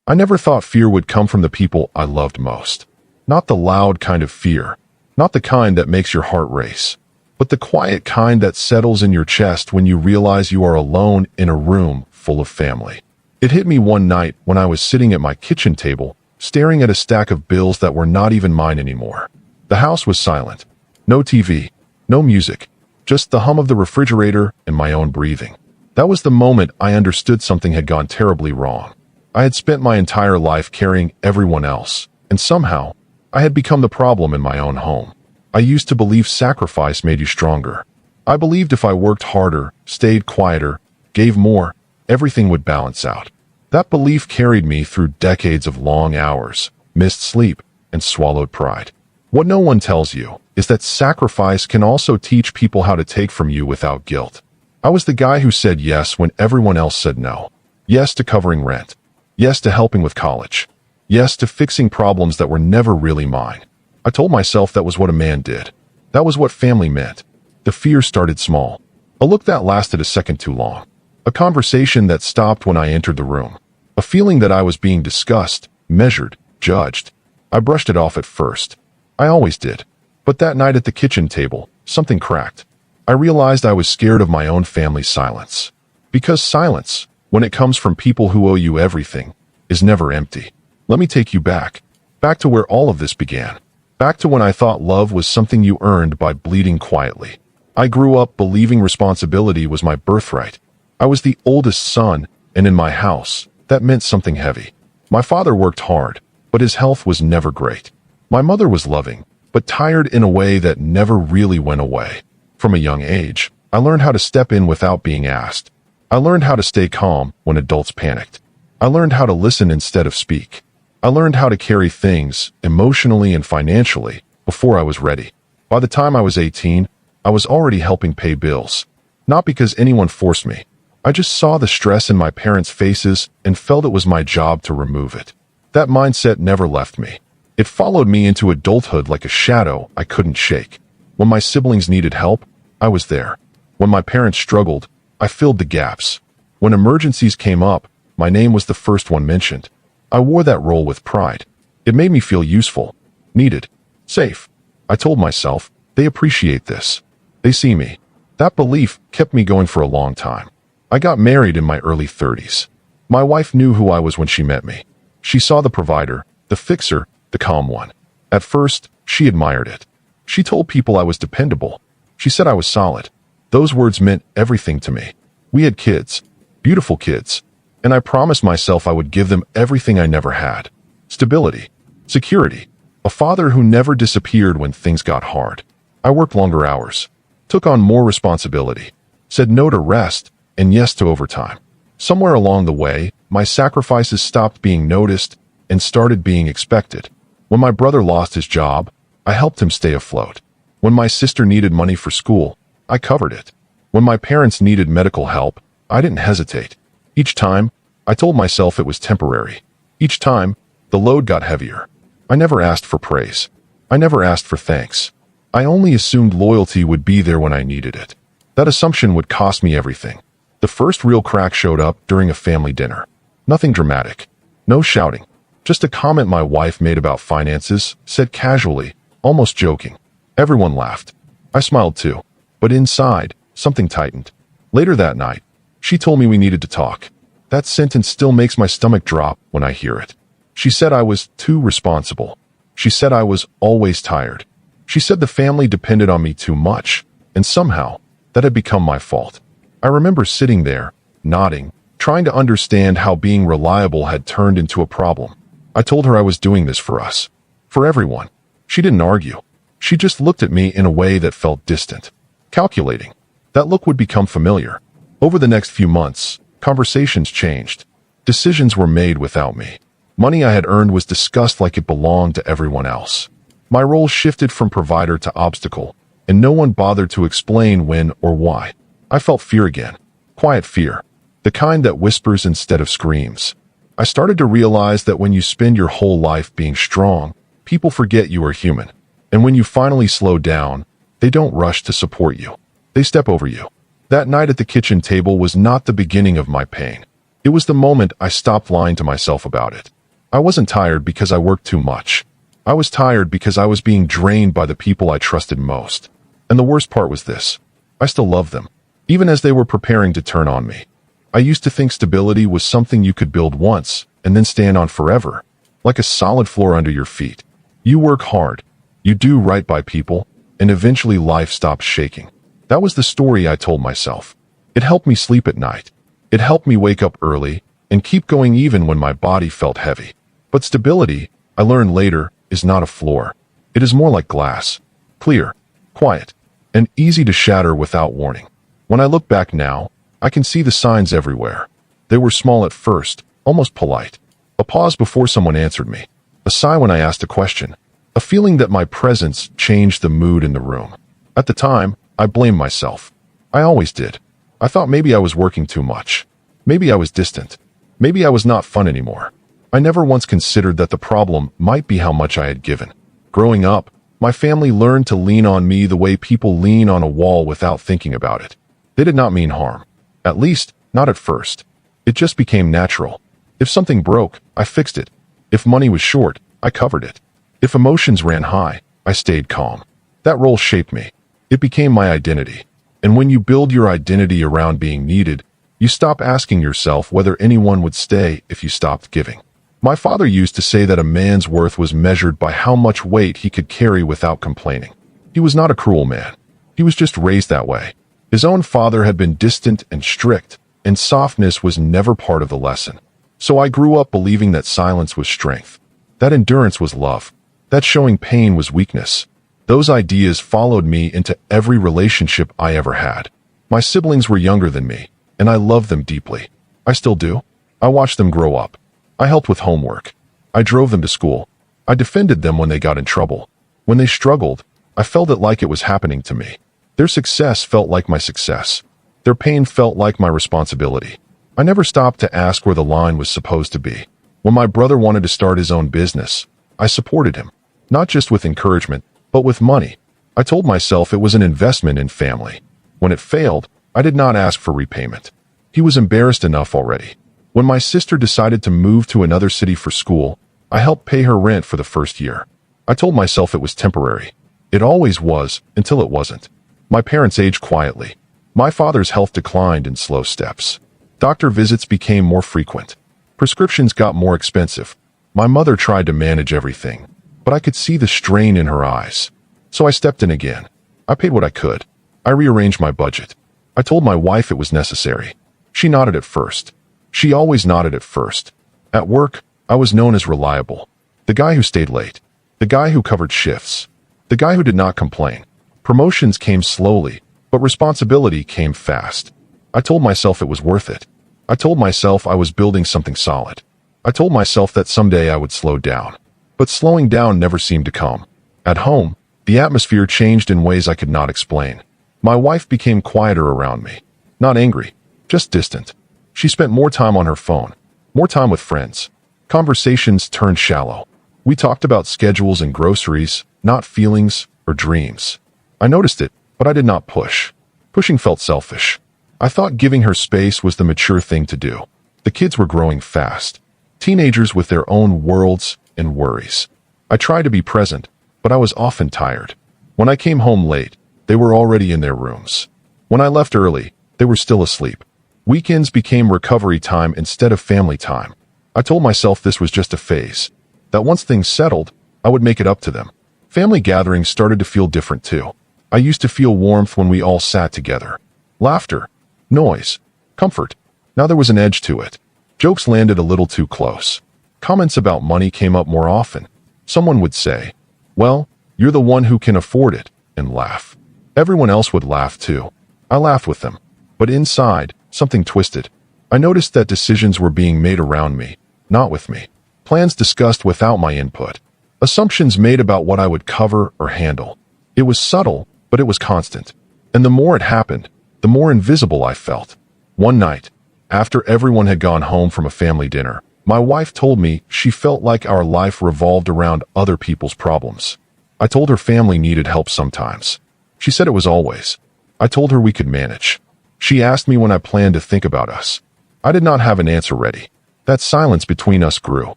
I never thought fear would come from the people I loved most. Not the loud kind of fear, not the kind that makes your heart race, but the quiet kind that settles in your chest when you realize you are alone in a room full of family. It hit me one night when I was sitting at my kitchen table, staring at a stack of bills that were not even mine anymore. The house was silent. No TV, no music, just the hum of the refrigerator and my own breathing. That was the moment I understood something had gone terribly wrong. I had spent my entire life carrying everyone else, and somehow, I had become the problem in my own home. I used to believe sacrifice made you stronger. I believed if I worked harder, stayed quieter, gave more, everything would balance out. That belief carried me through decades of long hours, missed sleep, and swallowed pride. What no one tells you is that sacrifice can also teach people how to take from you without guilt. I was the guy who said yes when everyone else said no. Yes to covering rent. Yes to helping with college. Yes to fixing problems that were never really mine. I told myself that was what a man did. That was what family meant. The fear started small. A look that lasted a second too long. A conversation that stopped when I entered the room. A feeling that I was being discussed, measured, judged. I brushed it off at first. I always did. But that night at the kitchen table, something cracked. I realized I was scared of my own family's silence. Because silence, when it comes from people who owe you everything, is never empty. Let me take you back. Back to where all of this began. Back to when I thought love was something you earned by bleeding quietly. I grew up believing responsibility was my birthright. I was the oldest son, and in my house, that meant something heavy. My father worked hard, but his health was never great. My mother was loving, but tired in a way that never really went away. From a young age, I learned how to step in without being asked. I learned how to stay calm when adults panicked. I learned how to listen instead of speak. I learned how to carry things, emotionally and financially, before I was ready. By the time I was 18, I was already helping pay bills. Not because anyone forced me. I just saw the stress in my parents' faces and felt it was my job to remove it. That mindset never left me. It followed me into adulthood like a shadow I couldn't shake. When my siblings needed help, I was there. When my parents struggled, I filled the gaps. When emergencies came up, my name was the first one mentioned. I wore that role with pride. It made me feel useful, needed, safe. I told myself, they appreciate this. They see me. That belief kept me going for a long time. I got married in my early 30s. My wife knew who I was when she met me. She saw the provider, the fixer, the calm one. At first, she admired it. She told people I was dependable. She said I was solid. Those words meant everything to me. We had kids, beautiful kids, and I promised myself I would give them everything I never had. Stability, security, a father who never disappeared when things got hard. I worked longer hours, took on more responsibility, said no to rest, and yes to overtime. Somewhere along the way, my sacrifices stopped being noticed and started being expected. When my brother lost his job, I helped him stay afloat. When my sister needed money for school, I covered it. When my parents needed medical help, I didn't hesitate. Each time, I told myself it was temporary. Each time, the load got heavier. I never asked for praise. I never asked for thanks. I only assumed loyalty would be there when I needed it. That assumption would cost me everything. The first real crack showed up during a family dinner. Nothing dramatic. No shouting. Just a comment my wife made about finances, said casually, almost joking. Everyone laughed. I smiled too. But inside, something tightened. Later that night, she told me we needed to talk. That sentence still makes my stomach drop when I hear it. She said I was too responsible. She said I was always tired. She said the family depended on me too much, and somehow, that had become my fault. I remember sitting there, nodding, trying to understand how being reliable had turned into a problem. I told her I was doing this for us. For everyone. She didn't argue. She just looked at me in a way that felt distant. Calculating. That look would become familiar. Over the next few months, conversations changed. Decisions were made without me. Money I had earned was discussed like it belonged to everyone else. My role shifted from provider to obstacle, and no one bothered to explain when or why. I felt fear again. Quiet fear. The kind that whispers instead of screams. I started to realize that when you spend your whole life being strong, people forget you are human. And when you finally slow down, they don't rush to support you. They step over you. That night at the kitchen table was not the beginning of my pain. It was the moment I stopped lying to myself about it. I wasn't tired because I worked too much. I was tired because I was being drained by the people I trusted most. And the worst part was this. I still loved them, even as they were preparing to turn on me. I used to think stability was something you could build once and then stand on forever, like a solid floor under your feet. You work hard, you do right by people, and eventually life stops shaking. That was the story I told myself. It helped me sleep at night. It helped me wake up early and keep going even when my body felt heavy. But stability, I learned later, is not a floor. It is more like glass. Clear, quiet, and easy to shatter without warning. When I look back now, I can see the signs everywhere. They were small at first, almost polite. A pause before someone answered me. A sigh when I asked a question. A feeling that my presence changed the mood in the room. At the time, I blamed myself. I always did. I thought maybe I was working too much. Maybe I was distant. Maybe I was not fun anymore. I never once considered that the problem might be how much I had given. Growing up, my family learned to lean on me the way people lean on a wall without thinking about it. They did not mean harm. At least, not at first. It just became natural. If something broke, I fixed it. If money was short, I covered it. If emotions ran high, I stayed calm. That role shaped me. It became my identity. And when you build your identity around being needed, you stop asking yourself whether anyone would stay if you stopped giving. My father used to say that a man's worth was measured by how much weight he could carry without complaining. He was not a cruel man. He was just raised that way. His own father had been distant and strict, and softness was never part of the lesson. So I grew up believing that silence was strength, that endurance was love, that showing pain was weakness. Those ideas followed me into every relationship I ever had. My siblings were younger than me, and I loved them deeply. I still do. I watched them grow up. I helped with homework. I drove them to school. I defended them when they got in trouble. When they struggled, I felt it like it was happening to me. Their success felt like my success. Their pain felt like my responsibility. I never stopped to ask where the line was supposed to be. When my brother wanted to start his own business, I supported him, not just with encouragement, but with money. I told myself it was an investment in family. When it failed, I did not ask for repayment. He was embarrassed enough already. When my sister decided to move to another city for school, I helped pay her rent for the first year. I told myself it was temporary. It always was, until it wasn't. My parents aged quietly. My father's health declined in slow steps. Doctor visits became more frequent. Prescriptions got more expensive. My mother tried to manage everything, but I could see the strain in her eyes. So I stepped in again. I paid what I could. I rearranged my budget. I told my wife it was necessary. She nodded at first. She always nodded at first. At work, I was known as reliable. The guy who stayed late. The guy who covered shifts. The guy who did not complain. Promotions came slowly, but responsibility came fast. I told myself it was worth it. I told myself I was building something solid. I told myself that someday I would slow down. But slowing down never seemed to come. At home, the atmosphere changed in ways I could not explain. My wife became quieter around me. Not angry, just distant. She spent more time on her phone, more time with friends. Conversations turned shallow. We talked about schedules and groceries, not feelings or dreams. I noticed it, but I did not push. Pushing felt selfish. I thought giving her space was the mature thing to do. The kids were growing fast. Teenagers with their own worlds and worries. I tried to be present, but I was often tired. When I came home late, they were already in their rooms. When I left early, they were still asleep. Weekends became recovery time instead of family time. I told myself this was just a phase, that once things settled, I would make it up to them. Family gatherings started to feel different too. I used to feel warmth when we all sat together. Laughter, noise, comfort. Now there was an edge to it. Jokes landed a little too close. Comments about money came up more often. Someone would say, "Well, you're the one who can afford it," and laugh. Everyone else would laugh too. I laughed with them. But inside, something twisted. I noticed that decisions were being made around me, not with me. Plans discussed without my input. Assumptions made about what I would cover or handle. It was subtle, but it was constant. And the more it happened, the more invisible I felt. One night, after everyone had gone home from a family dinner, my wife told me she felt like our life revolved around other people's problems. I told her family needed help sometimes. She said it was always. I told her we could manage. She asked me when I planned to think about us. I did not have an answer ready. That silence between us grew.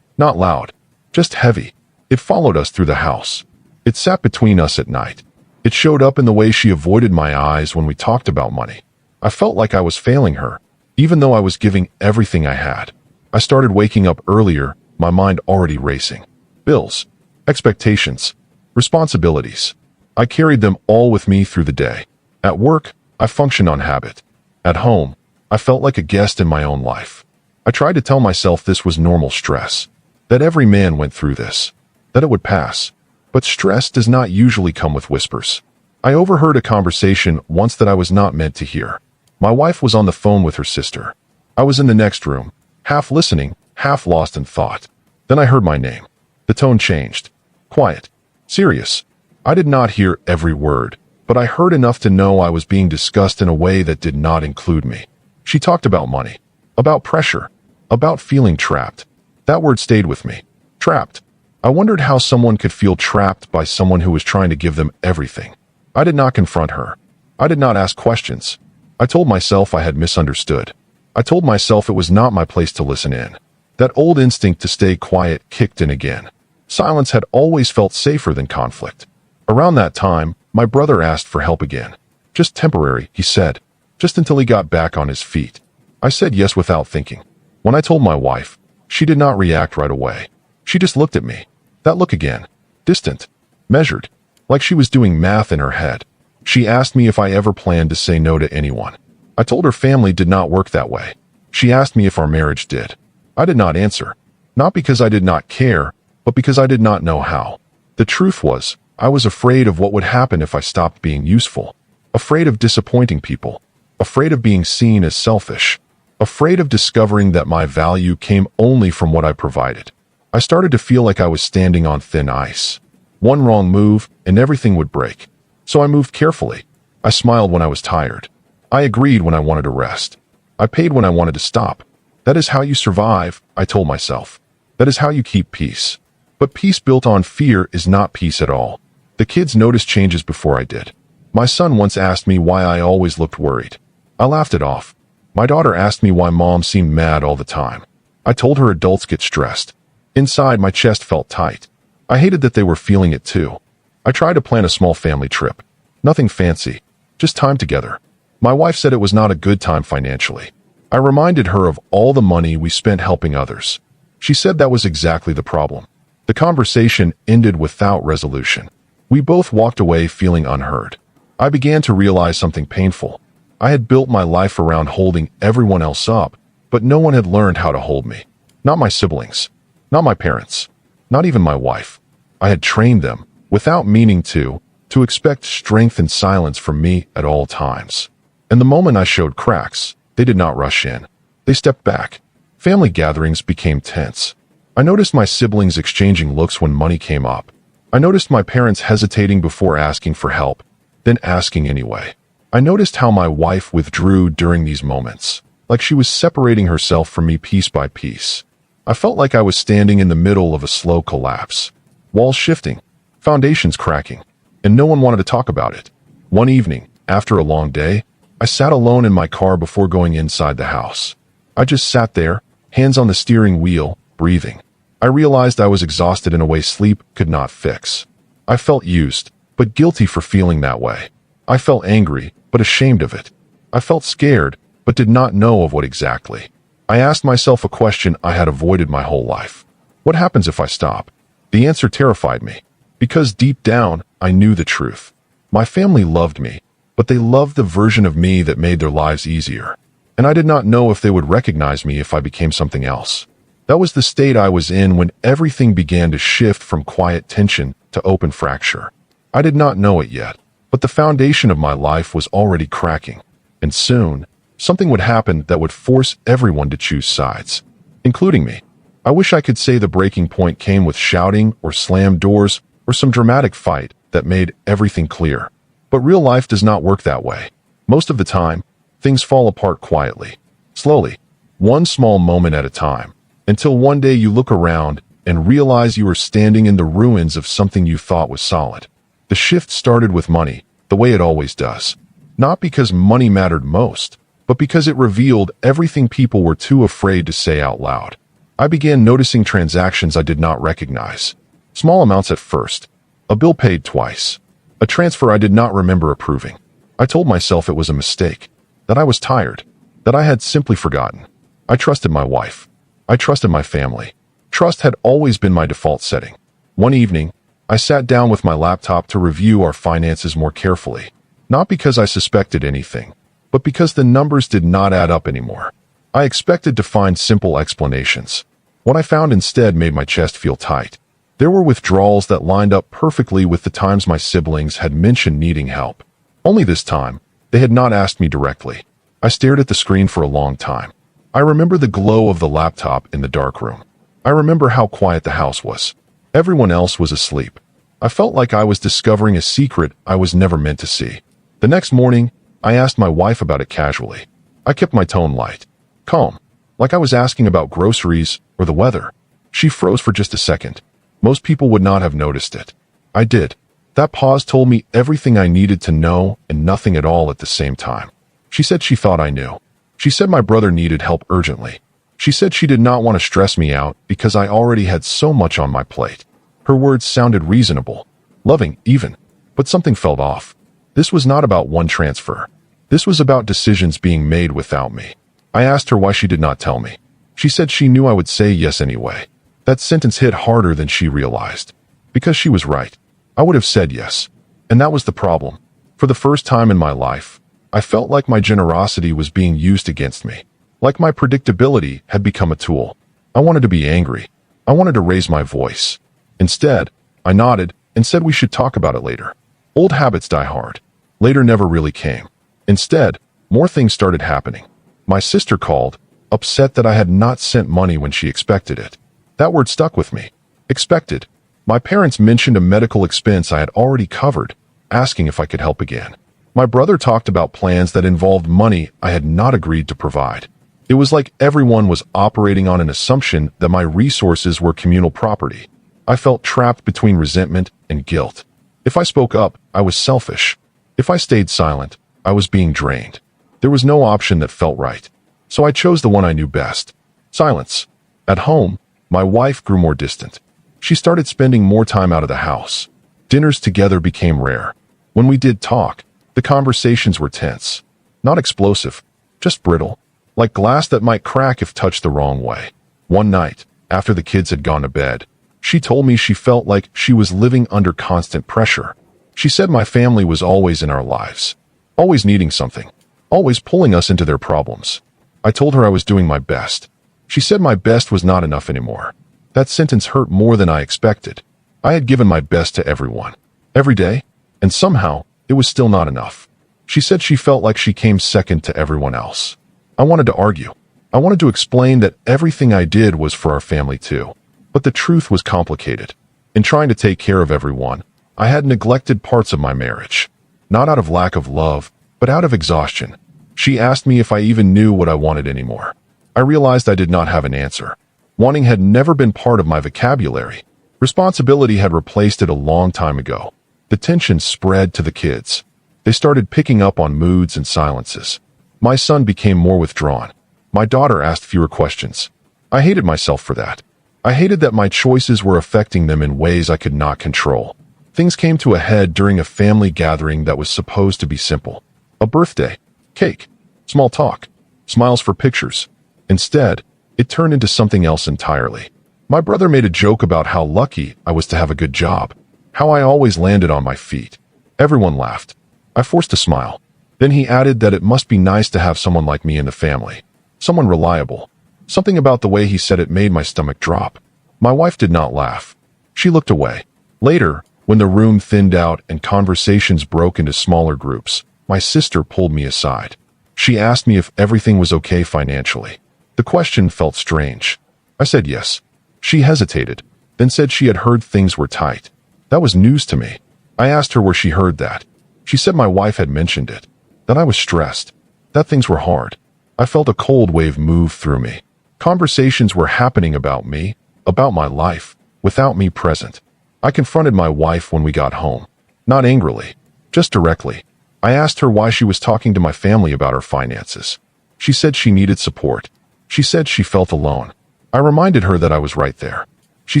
Not loud, just heavy. It followed us through the house. It sat between us at night. It showed up in the way she avoided my eyes when we talked about money. I felt like I was failing her, even though I was giving everything I had. I started waking up earlier, my mind already racing. Bills, expectations, responsibilities. I carried them all with me through the day. At work, I functioned on habit. At home, I felt like a guest in my own life. I tried to tell myself this was normal stress, that every man went through this, that it would pass. But stress does not usually come with whispers. I overheard a conversation once that I was not meant to hear. My wife was on the phone with her sister. I was in the next room, half listening, half lost in thought. Then I heard my name. The tone changed. Quiet. Serious. I did not hear every word, but I heard enough to know I was being discussed in a way that did not include me. She talked about money, about pressure, about feeling trapped. That word stayed with me. Trapped. I wondered how someone could feel trapped by someone who was trying to give them everything. I did not confront her. I did not ask questions. I told myself I had misunderstood. I told myself it was not my place to listen in. That old instinct to stay quiet kicked in again. Silence had always felt safer than conflict. Around that time, my brother asked for help again. Just temporary, he said. Just until he got back on his feet. I said yes without thinking. When I told my wife, she did not react right away. She just looked at me. That look again. Distant. Measured. Like she was doing math in her head. She asked me if I ever planned to say no to anyone. I told her family did not work that way. She asked me if our marriage did. I did not answer. Not because I did not care, but because I did not know how. The truth was, I was afraid of what would happen if I stopped being useful. Afraid of disappointing people. Afraid of being seen as selfish. Afraid of discovering that my value came only from what I provided. I started to feel like I was standing on thin ice. One wrong move, and everything would break. So I moved carefully. I smiled when I was tired. I agreed when I wanted to rest. I paid when I wanted to stop. That is how you survive, I told myself. That is how you keep peace. But peace built on fear is not peace at all. The kids noticed changes before I did. My son once asked me why I always looked worried. I laughed it off. My daughter asked me why mom seemed mad all the time. I told her adults get stressed. Inside, my chest felt tight. I hated that they were feeling it too. I tried to plan a small family trip. Nothing fancy. Just time together. My wife said it was not a good time financially. I reminded her of all the money we spent helping others. She said that was exactly the problem. The conversation ended without resolution. We both walked away feeling unheard. I began to realize something painful. I had built my life around holding everyone else up, but no one had learned how to hold me. Not my siblings. Not my parents. Not even my wife. I had trained them, without meaning to expect strength and silence from me at all times. And the moment I showed cracks, they did not rush in. They stepped back. Family gatherings became tense. I noticed my siblings exchanging looks when money came up. I noticed my parents hesitating before asking for help, then asking anyway. I noticed how my wife withdrew during these moments, like she was separating herself from me piece by piece. I felt like I was standing in the middle of a slow collapse. Walls shifting, foundations cracking, and no one wanted to talk about it. One evening, after a long day, I sat alone in my car before going inside the house. I just sat there, hands on the steering wheel, breathing. I realized I was exhausted in a way sleep could not fix. I felt used, but guilty for feeling that way. I felt angry, but ashamed of it. I felt scared, but did not know of what exactly. I asked myself a question I had avoided my whole life. What happens if I stop? The answer terrified me, because deep down, I knew the truth. My family loved me, but they loved the version of me that made their lives easier. And I did not know if they would recognize me if I became something else. That was the state I was in when everything began to shift from quiet tension to open fracture. I did not know it yet, but the foundation of my life was already cracking. And soon, something would happen that would force everyone to choose sides, including me. I wish I could say the breaking point came with shouting or slammed doors or some dramatic fight that made everything clear. But real life does not work that way. Most of the time, things fall apart quietly, slowly, one small moment at a time, until one day you look around and realize you are standing in the ruins of something you thought was solid. The shift started with money, the way it always does. Not because money mattered most, but because it revealed everything people were too afraid to say out loud. I began noticing transactions I did not recognize. Small amounts at first. A bill paid twice. A transfer I did not remember approving. I told myself it was a mistake, that I was tired, that I had simply forgotten. I trusted my wife. I trusted my family. Trust had always been my default setting. One evening, I sat down with my laptop to review our finances more carefully. Not because I suspected anything, but because the numbers did not add up anymore. I expected to find simple explanations. What I found instead made my chest feel tight. There were withdrawals that lined up perfectly with the times my siblings had mentioned needing help. Only this time, they had not asked me directly. I stared at the screen for a long time. I remember the glow of the laptop in the dark room. I remember how quiet the house was. Everyone else was asleep. I felt like I was discovering a secret I was never meant to see. The next morning, I asked my wife about it casually. I kept my tone light, calm, like I was asking about groceries or the weather. She froze for just a second. Most people would not have noticed it. I did. That pause told me everything I needed to know and nothing at all at the same time. She said she thought I knew. She said my brother needed help urgently. She said she did not want to stress me out because I already had so much on my plate. Her words sounded reasonable, loving even, but something felt off. This was not about one transfer. This was about decisions being made without me. I asked her why she did not tell me. She said she knew I would say yes anyway. That sentence hit harder than she realized. Because she was right. I would have said yes. And that was the problem. For the first time in my life, I felt like my generosity was being used against me. Like my predictability had become a tool. I wanted to be angry. I wanted to raise my voice. Instead, I nodded and said we should talk about it later. Old habits die hard. Later never really came. Instead, more things started happening. My sister called, upset that I had not sent money when she expected it. That word stuck with me. Expected. My parents mentioned a medical expense I had already covered, asking if I could help again. My brother talked about plans that involved money I had not agreed to provide. It was like everyone was operating on an assumption that my resources were communal property. I felt trapped between resentment and guilt. If I spoke up, I was selfish. If I stayed silent, I was being drained. There was no option that felt right. So I chose the one I knew best. Silence. At home, my wife grew more distant. She started spending more time out of the house. Dinners together became rare. When we did talk, the conversations were tense. Not explosive, just brittle. Like glass that might crack if touched the wrong way. One night, after the kids had gone to bed, she told me she felt like she was living under constant pressure. She said my family was always in our lives, always needing something, always pulling us into their problems. I told her I was doing my best. She said my best was not enough anymore. That sentence hurt more than I expected. I had given my best to everyone, every day, and somehow it was still not enough. She said she felt like she came second to everyone else. I wanted to argue. I wanted to explain that everything I did was for our family too. But the truth was complicated. In trying to take care of everyone, I had neglected parts of my marriage. Not out of lack of love, but out of exhaustion. She asked me if I even knew what I wanted anymore. I realized I did not have an answer. Wanting had never been part of my vocabulary. Responsibility had replaced it a long time ago. The tension spread to the kids. They started picking up on moods and silences. My son became more withdrawn. My daughter asked fewer questions. I hated myself for that. I hated that my choices were affecting them in ways I could not control. Things came to a head during a family gathering that was supposed to be simple. A birthday, cake, small talk, smiles for pictures. Instead, it turned into something else entirely. My brother made a joke about how lucky I was to have a good job, how I always landed on my feet. Everyone laughed. I forced a smile. Then he added that it must be nice to have someone like me in the family, someone reliable. Something about the way he said it made my stomach drop. My wife did not laugh. She looked away. Later, when the room thinned out and conversations broke into smaller groups, my sister pulled me aside. She asked me if everything was okay financially. The question felt strange. I said yes. She hesitated, then said she had heard things were tight. That was news to me. I asked her where she heard that. She said my wife had mentioned it, that I was stressed, that things were hard. I felt a cold wave move through me. Conversations were happening about me, about my life, without me present. I confronted my wife when we got home. Not angrily, just directly. I asked her why she was talking to my family about our finances. She said she needed support. She said she felt alone. I reminded her that I was right there. She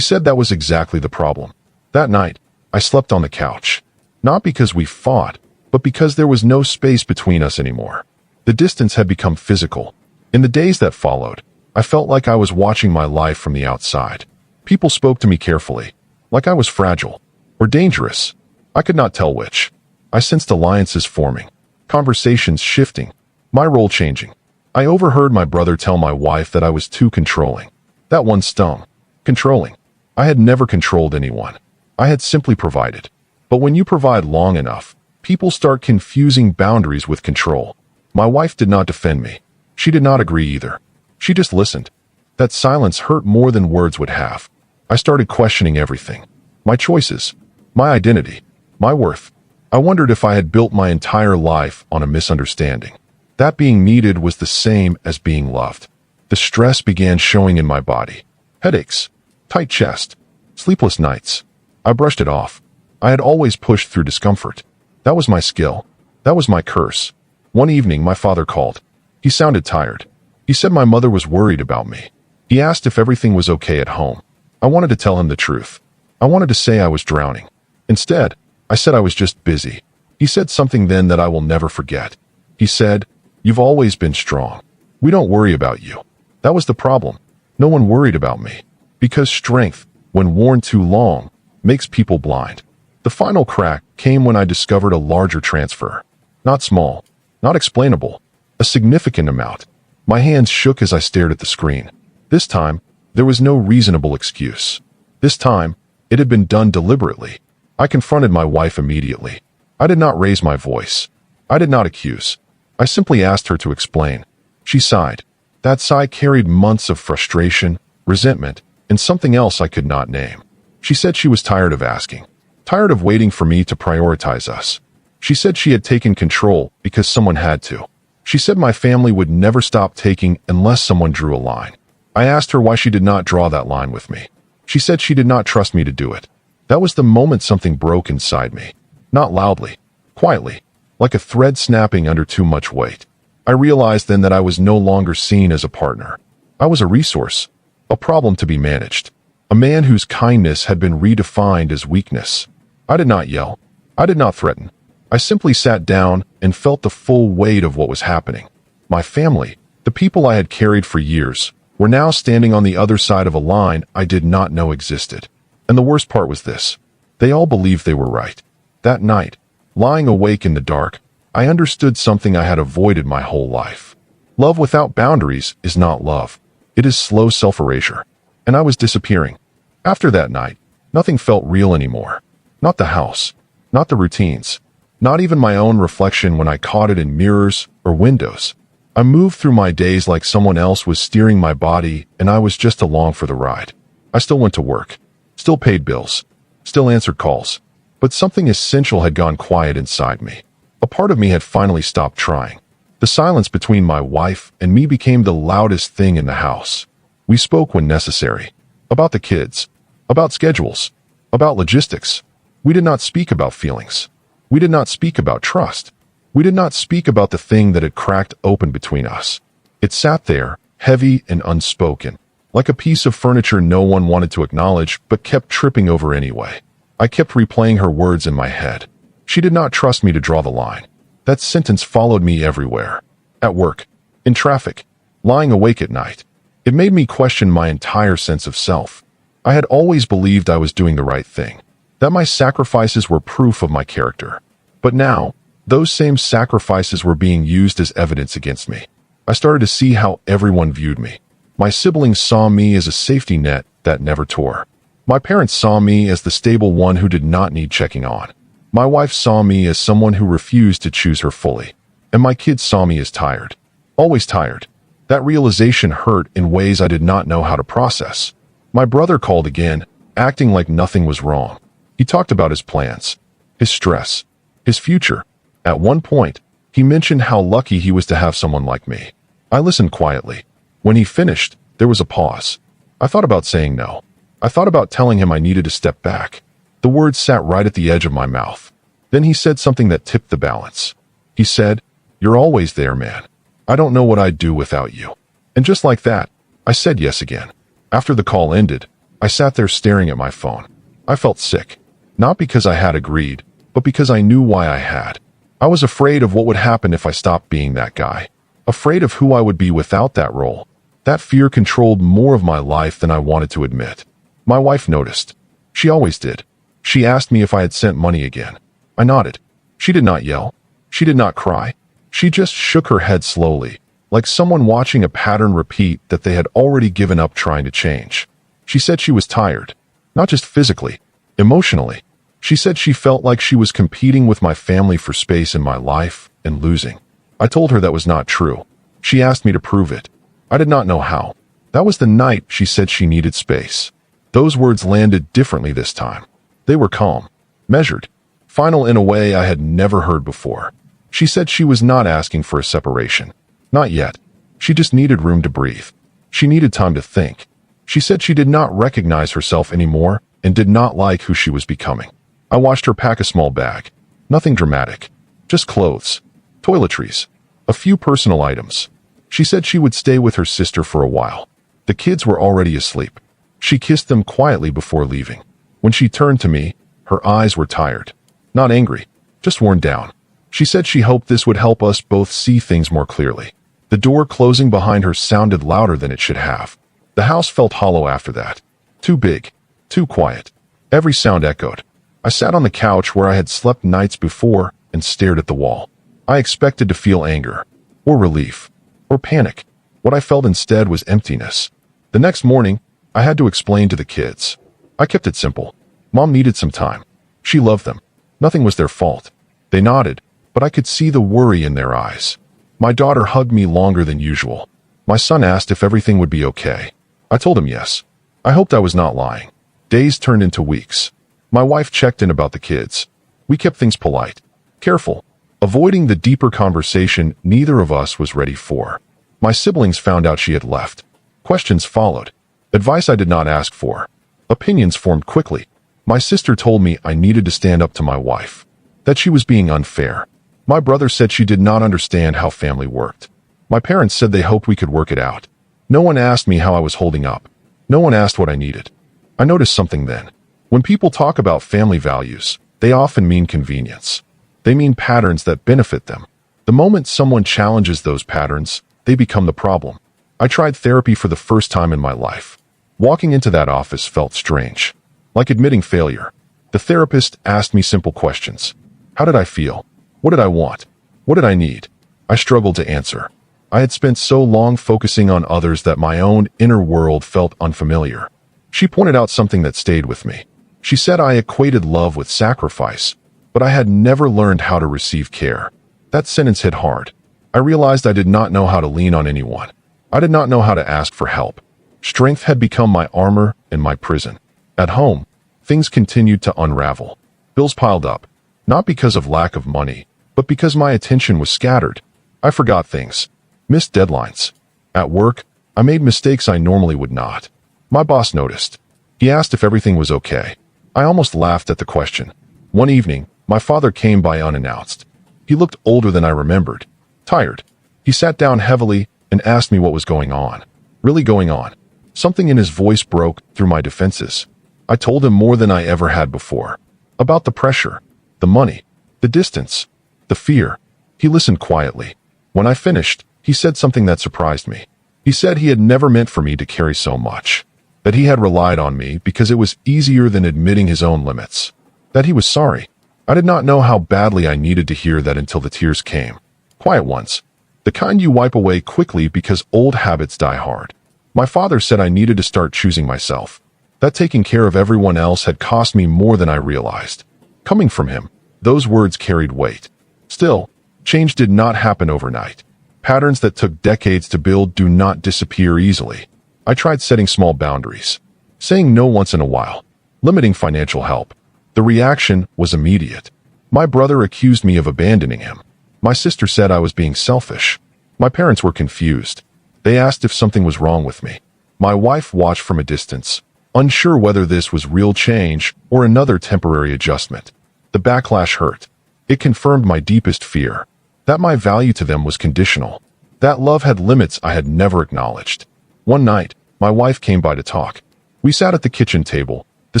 said that was exactly the problem. That night, I slept on the couch. Not because we fought, but because there was no space between us anymore. The distance had become physical. In the days that followed, I felt like I was watching my life from the outside. People spoke to me carefully, like I was fragile or dangerous. I could not tell which. I sensed alliances forming, conversations shifting, my role changing. I overheard my brother tell my wife that I was too controlling. That one stung. Controlling. I had never controlled anyone. I had simply provided. But when you provide long enough, people start confusing boundaries with control. My wife did not defend me. She did not agree either. She just listened. That silence hurt more than words would have. I started questioning everything. My choices, my identity, my worth. I wondered if I had built my entire life on a misunderstanding. That being needed was the same as being loved. The stress began showing in my body. Headaches, tight chest, sleepless nights. I brushed it off. I had always pushed through discomfort. That was my skill. That was my curse. One evening, my father called. He sounded tired. He said my mother was worried about me. He asked if everything was okay at home. I wanted to tell him the truth. I wanted to say I was drowning. Instead, I said I was just busy. He said something then that I will never forget. He said, "You've always been strong. We don't worry about you." That was the problem. No one worried about me. Because strength, when worn too long, makes people blind. The final crack came when I discovered a larger transfer. Not small, not explainable, a significant amount. My hands shook as I stared at the screen. This time, there was no reasonable excuse. This time, it had been done deliberately. I confronted my wife immediately. I did not raise my voice. I did not accuse. I simply asked her to explain. She sighed. That sigh carried months of frustration, resentment, and something else I could not name. She said she was tired of asking, tired of waiting for me to prioritize us. She said she had taken control because someone had to. She said my family would never stop taking unless someone drew a line. I asked her why she did not draw that line with me. She said she did not trust me to do it. That was the moment something broke inside me. Not loudly, quietly, like a thread snapping under too much weight. I realized then that I was no longer seen as a partner. I was a resource, a problem to be managed, a man whose kindness had been redefined as weakness. I did not yell. I did not threaten. I simply sat down and felt the full weight of what was happening. My family, the people I had carried for years, were now standing on the other side of a line I did not know existed. And the worst part was this. They all believed they were right. That night, lying awake in the dark, I understood something I had avoided my whole life. Love without boundaries is not love. It is slow self-erasure. And I was disappearing. After that night, nothing felt real anymore. Not the house. Not the routines. Not even my own reflection when I caught it in mirrors or windows. I moved through my days like someone else was steering my body and I was just along for the ride. I still went to work. Still paid bills. Still answered calls. But something essential had gone quiet inside me. A part of me had finally stopped trying. The silence between my wife and me became the loudest thing in the house. We spoke when necessary. About the kids. About schedules. About logistics. We did not speak about feelings. We did not speak about trust. We did not speak about the thing that had cracked open between us. It sat there, heavy and unspoken, like a piece of furniture no one wanted to acknowledge but kept tripping over anyway. I kept replaying her words in my head. She did not trust me to draw the line. That sentence followed me everywhere. At work, in traffic, lying awake at night. It made me question my entire sense of self. I had always believed I was doing the right thing, that my sacrifices were proof of my character. But now, those same sacrifices were being used as evidence against me. I started to see how everyone viewed me. My siblings saw me as a safety net that never tore. My parents saw me as the stable one who did not need checking on. My wife saw me as someone who refused to choose her fully. And my kids saw me as tired. Always tired. That realization hurt in ways I did not know how to process. My brother called again, acting like nothing was wrong. He talked about his plans, his stress, his future. At one point, he mentioned how lucky he was to have someone like me. I listened quietly. When he finished, there was a pause. I thought about saying no. I thought about telling him I needed to step back. The words sat right at the edge of my mouth. Then he said something that tipped the balance. He said, "You're always there, man. I don't know what I'd do without you. And just like that, I said yes again. After the call ended, I sat there staring at my phone. I felt sick. Not because I had agreed, but because I knew why I had. I was afraid of what would happen if I stopped being that guy. Afraid of who I would be without that role. That fear controlled more of my life than I wanted to admit. My wife noticed. She always did. She asked me if I had sent money again. I nodded. She did not yell. She did not cry. She just shook her head slowly, like someone watching a pattern repeat that they had already given up trying to change. She said she was tired. Not just physically, emotionally. She said she felt like she was competing with my family for space in my life and losing. I told her that was not true. She asked me to prove it. I did not know how. That was the night she said she needed space. Those words landed differently this time. They were calm, measured, final in a way I had never heard before. She said she was not asking for a separation. Not yet. She just needed room to breathe. She needed time to think. She said she did not recognize herself anymore and did not like who she was becoming. I watched her pack a small bag. Nothing dramatic. Just clothes, toiletries, a few personal items. She said she would stay with her sister for a while. The kids were already asleep. She kissed them quietly before leaving. When she turned to me, her eyes were tired. Not angry, just worn down. She said she hoped this would help us both see things more clearly. The door closing behind her sounded louder than it should have. The house felt hollow after that. Too big, too quiet. Every sound echoed. I sat on the couch where I had slept nights before and stared at the wall. I expected to feel anger, or relief, or panic. What I felt instead was emptiness. The next morning, I had to explain to the kids. I kept it simple. Mom needed some time. She loved them. Nothing was their fault. They nodded, but I could see the worry in their eyes. My daughter hugged me longer than usual. My son asked if everything would be okay. I told him yes. I hoped I was not lying. Days turned into weeks. My wife checked in about the kids. We kept things polite, careful, avoiding the deeper conversation neither of us was ready for. My siblings found out she had left. Questions followed. Advice I did not ask for. Opinions formed quickly. My sister told me I needed to stand up to my wife. That she was being unfair. My brother said she did not understand how family worked. My parents said they hoped we could work it out. No one asked me how I was holding up. No one asked what I needed. I noticed something then. When people talk about family values, they often mean convenience. They mean patterns that benefit them. The moment someone challenges those patterns, they become the problem. I tried therapy for the first time in my life. Walking into that office felt strange. Like admitting failure. The therapist asked me simple questions. How did I feel? What did I want? What did I need? I struggled to answer. I had spent so long focusing on others that my own inner world felt unfamiliar. She pointed out something that stayed with me. She said I equated love with sacrifice, but I had never learned how to receive care. That sentence hit hard. I realized I did not know how to lean on anyone. I did not know how to ask for help. Strength had become my armor and my prison. At home, things continued to unravel. Bills piled up, not because of lack of money, but because my attention was scattered. I forgot things, missed deadlines. At work, I made mistakes I normally would not. My boss noticed. He asked if everything was okay. I almost laughed at the question. One evening, my father came by unannounced. He looked older than I remembered. Tired. He sat down heavily and asked me what was going on. Really going on. Something in his voice broke through my defenses. I told him more than I ever had before. About the pressure, the money, the distance, the fear. He listened quietly. When I finished, he said something that surprised me. He said he had never meant for me to carry so much. That he had relied on me because it was easier than admitting his own limits. That he was sorry. I did not know how badly I needed to hear that until the tears came. Quiet ones. The kind you wipe away quickly because old habits die hard. My father said I needed to start choosing myself. That taking care of everyone else had cost me more than I realized. Coming from him, those words carried weight. Still, change did not happen overnight. Patterns that took decades to build do not disappear easily. I tried setting small boundaries. Saying no once in a while. Limiting financial help. The reaction was immediate. My brother accused me of abandoning him. My sister said I was being selfish. My parents were confused. They asked if something was wrong with me. My wife watched from a distance, unsure whether this was real change or another temporary adjustment. The backlash hurt. It confirmed my deepest fear, that my value to them was conditional. That love had limits I had never acknowledged. One night, my wife came by to talk. We sat at the kitchen table, the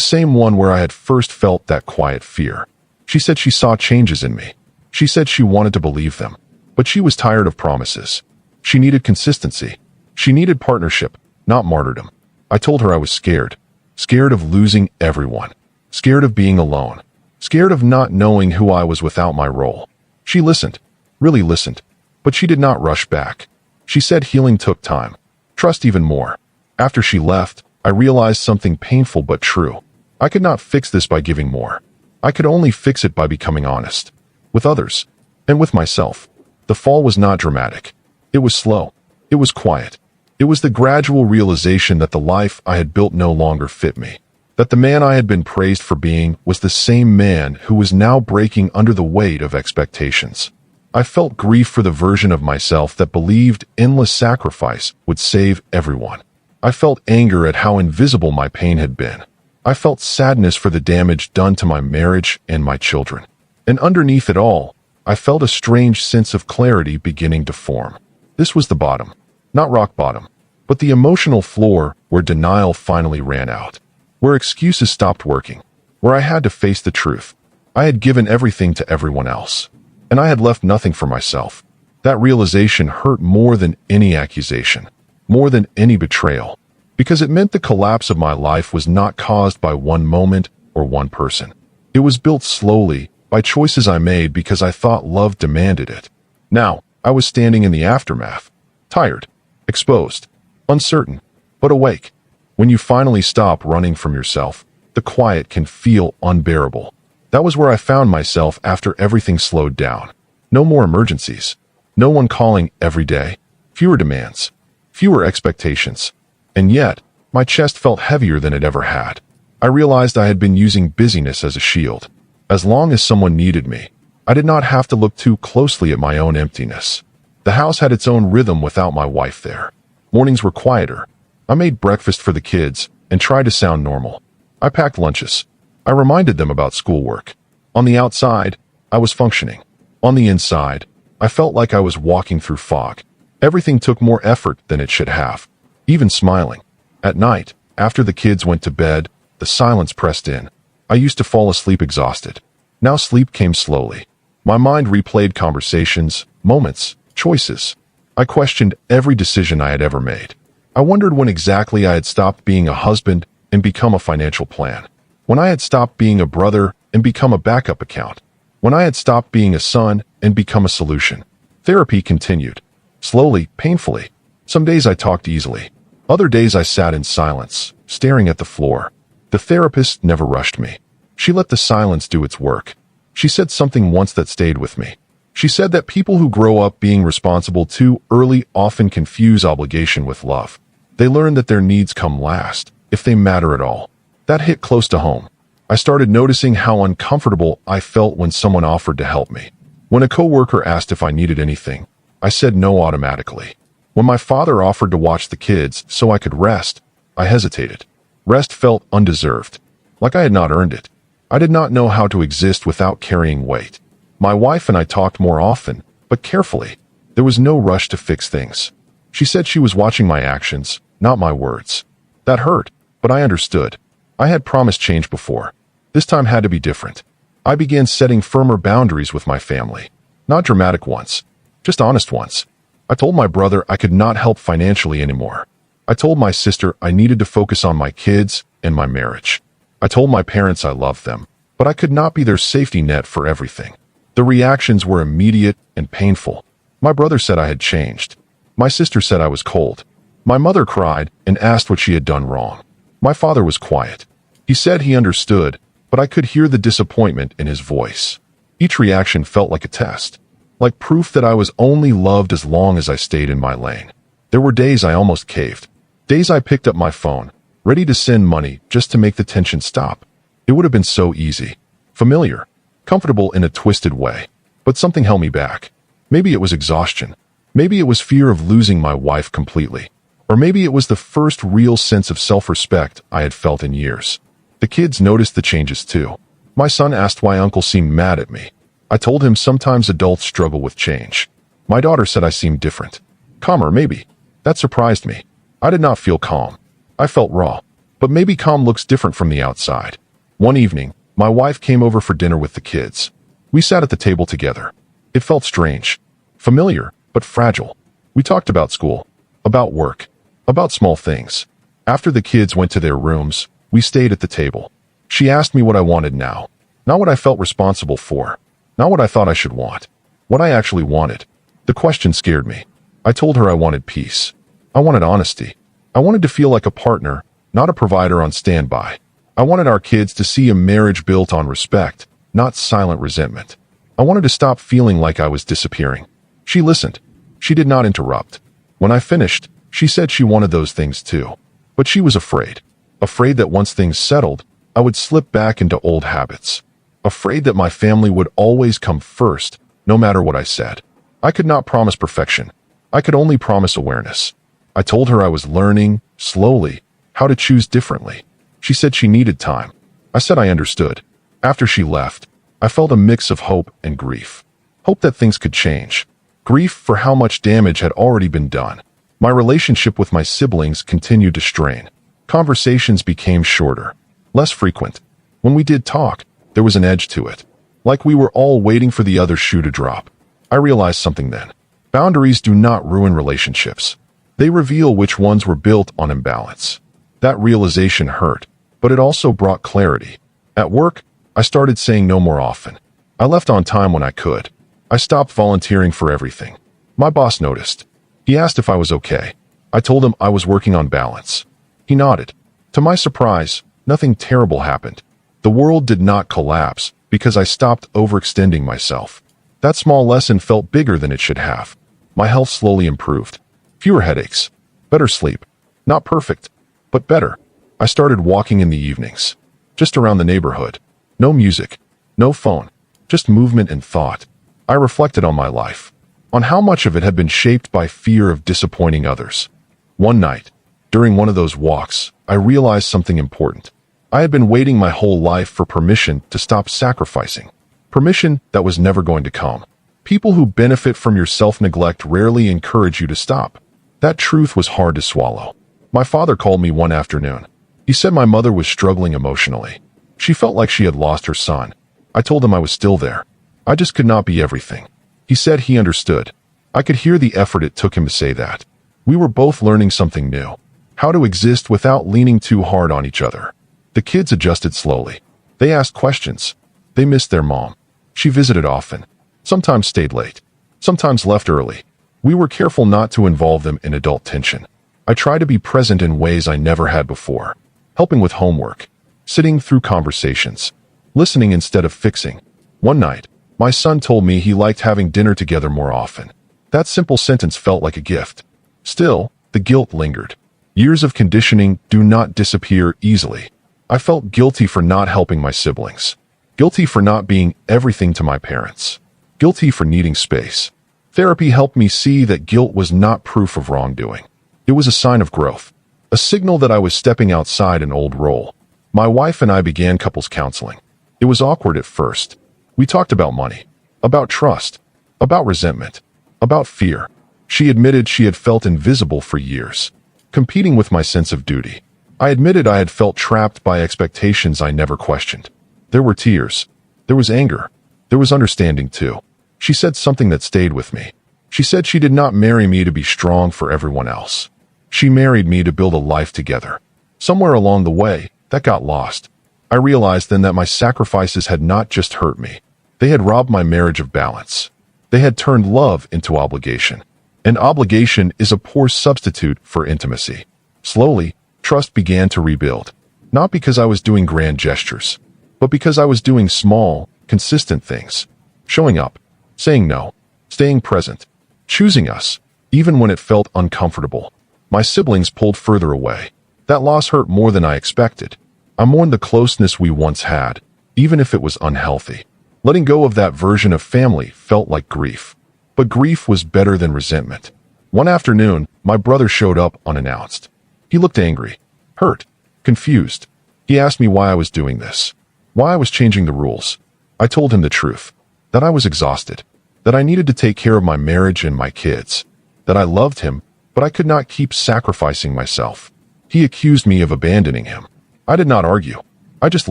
same one where I had first felt that quiet fear. She said she saw changes in me. She said she wanted to believe them. But she was tired of promises. She needed consistency. She needed partnership, not martyrdom. I told her I was scared. Scared of losing everyone. Scared of being alone. Scared of not knowing who I was without my role. She listened. Really listened. But she did not rush back. She said healing took time. Trust even more. After she left, I realized something painful but true. I could not fix this by giving more. I could only fix it by becoming honest. With others. And with myself. The fall was not dramatic. It was slow. It was quiet. It was the gradual realization that the life I had built no longer fit me. That the man I had been praised for being was the same man who was now breaking under the weight of expectations. I felt grief for the version of myself that believed endless sacrifice would save everyone. I felt anger at how invisible my pain had been. I felt sadness for the damage done to my marriage and my children. And underneath it all, I felt a strange sense of clarity beginning to form. This was the bottom. Not rock bottom, but the emotional floor where denial finally ran out. Where excuses stopped working. Where I had to face the truth. I had given everything to everyone else. And I had left nothing for myself. That realization hurt more than any accusation. More than any betrayal. Because it meant the collapse of my life was not caused by one moment or one person. It was built slowly, by choices I made because I thought love demanded it. Now, I was standing in the aftermath. Tired. Exposed. Uncertain. But awake. When you finally stop running from yourself, the quiet can feel unbearable. That was where I found myself after everything slowed down. No more emergencies. No one calling every day. Fewer demands. Fewer expectations. And yet, my chest felt heavier than it ever had. I realized I had been using busyness as a shield. As long as someone needed me, I did not have to look too closely at my own emptiness. The house had its own rhythm without my wife there. Mornings were quieter. I made breakfast for the kids and tried to sound normal. I packed lunches. I reminded them about schoolwork. On the outside, I was functioning. On the inside, I felt like I was walking through fog. Everything took more effort than it should have. Even smiling. At night, after the kids went to bed, the silence pressed in. I used to fall asleep exhausted. Now sleep came slowly. My mind replayed conversations, moments, choices. I questioned every decision I had ever made. I wondered when exactly I had stopped being a husband and become a financial plan. When I had stopped being a brother and become a backup account. When I had stopped being a son and become a solution. Therapy continued. Slowly, painfully. Some days I talked easily. Other days I sat in silence, staring at the floor. The therapist never rushed me. She let the silence do its work. She said something once that stayed with me. She said that people who grow up being responsible too early often confuse obligation with love. They learn that their needs come last, if they matter at all. That hit close to home. I started noticing how uncomfortable I felt when someone offered to help me. When a coworker asked if I needed anything, I said no automatically. When my father offered to watch the kids so I could rest, I hesitated. Rest felt undeserved, like I had not earned it. I did not know how to exist without carrying weight. My wife and I talked more often, but carefully. There was no rush to fix things. She said she was watching my actions, not my words. That hurt, but I understood. I had promised change before. This time had to be different. I began setting firmer boundaries with my family. Not dramatic ones, just honest ones. I told my brother I could not help financially anymore. I told my sister I needed to focus on my kids and my marriage. I told my parents I loved them, but I could not be their safety net for everything. The reactions were immediate and painful. My brother said I had changed. My sister said I was cold. My mother cried and asked what she had done wrong. My father was quiet. He said he understood, but I could hear the disappointment in his voice. Each reaction felt like a test, like proof that I was only loved as long as I stayed in my lane. There were days I almost caved. Days I picked up my phone, ready to send money just to make the tension stop. It would have been so easy, familiar, comfortable in a twisted way, but something held me back. Maybe it was exhaustion. Maybe it was fear of losing my wife completely. Or maybe it was the first real sense of self-respect I had felt in years. The kids noticed the changes too. My son asked why Uncle seemed mad at me. I told him sometimes adults struggle with change. My daughter said I seemed different. Calmer, maybe. That surprised me. I did not feel calm. I felt raw. But maybe calm looks different from the outside. One evening, my wife came over for dinner with the kids. We sat at the table together. It felt strange. Familiar, but fragile. We talked about school, about work, about small things. After the kids went to their rooms, we stayed at the table. She asked me what I wanted now. Not what I felt responsible for. Not what I thought I should want. What I actually wanted. The question scared me. I told her I wanted peace. I wanted honesty. I wanted to feel like a partner, not a provider on standby. I wanted our kids to see a marriage built on respect, not silent resentment. I wanted to stop feeling like I was disappearing. She listened. She did not interrupt. When I finished, she said she wanted those things too. But she was afraid. Afraid that once things settled, I would slip back into old habits. Afraid that my family would always come first, no matter what I said. I could not promise perfection. I could only promise awareness. I told her I was learning, slowly, how to choose differently. She said she needed time. I said I understood. After she left, I felt a mix of hope and grief. Hope that things could change. Grief for how much damage had already been done. My relationship with my siblings continued to strain. Conversations became shorter, less frequent. When we did talk, there was an edge to it. Like we were all waiting for the other shoe to drop. I realized something then. Boundaries do not ruin relationships. They reveal which ones were built on imbalance. That realization hurt, but it also brought clarity. At work, I started saying no more often. I left on time when I could. I stopped volunteering for everything. My boss noticed. He asked if I was okay. I told him I was working on balance. He nodded. To my surprise, nothing terrible happened. The world did not collapse because I stopped overextending myself. That small lesson felt bigger than it should have. My health slowly improved. Fewer headaches. Better sleep. Not perfect, but better. I started walking in the evenings. Just around the neighborhood. No music. No phone. Just movement and thought. I reflected on my life. On how much of it had been shaped by fear of disappointing others. One night, during one of those walks, I realized something important. I had been waiting my whole life for permission to stop sacrificing. Permission that was never going to come. People who benefit from your self-neglect rarely encourage you to stop. That truth was hard to swallow. My father called me one afternoon. He said my mother was struggling emotionally. She felt like she had lost her son. I told him I was still there. I just could not be everything. He said he understood. I could hear the effort it took him to say that. We were both learning something new. How to exist without leaning too hard on each other. The kids adjusted slowly. They asked questions. They missed their mom. She visited often. Sometimes stayed late. Sometimes left early. We were careful not to involve them in adult tension. I tried to be present in ways I never had before. Helping with homework. Sitting through conversations. Listening instead of fixing. One night, my son told me he liked having dinner together more often. That simple sentence felt like a gift. Still, the guilt lingered. Years of conditioning do not disappear easily. I felt guilty for not helping my siblings. Guilty for not being everything to my parents. Guilty for needing space. Therapy helped me see that guilt was not proof of wrongdoing. It was a sign of growth. A signal that I was stepping outside an old role. My wife and I began couples counseling. It was awkward at first. We talked about money, about trust, about resentment, about fear. She admitted she had felt invisible for years, competing with my sense of duty. I admitted I had felt trapped by expectations I never questioned. There were tears. There was anger. There was understanding too. She said something that stayed with me. She said she did not marry me to be strong for everyone else. She married me to build a life together. Somewhere along the way, that got lost. I realized then that my sacrifices had not just hurt me. They had robbed my marriage of balance. They had turned love into obligation. And obligation is a poor substitute for intimacy. Slowly, trust began to rebuild. Not because I was doing grand gestures, but because I was doing small, consistent things. Showing up, saying no, staying present, choosing us, even when it felt uncomfortable. My siblings pulled further away. That loss hurt more than I expected. I mourned the closeness we once had, even if it was unhealthy. Letting go of that version of family felt like grief. But grief was better than resentment. One afternoon, my brother showed up unannounced. He looked angry, hurt, confused. He asked me why I was doing this, why I was changing the rules. I told him the truth, that I was exhausted, that I needed to take care of my marriage and my kids. that I loved him, but I could not keep sacrificing myself. He accused me of abandoning him. I did not argue. I just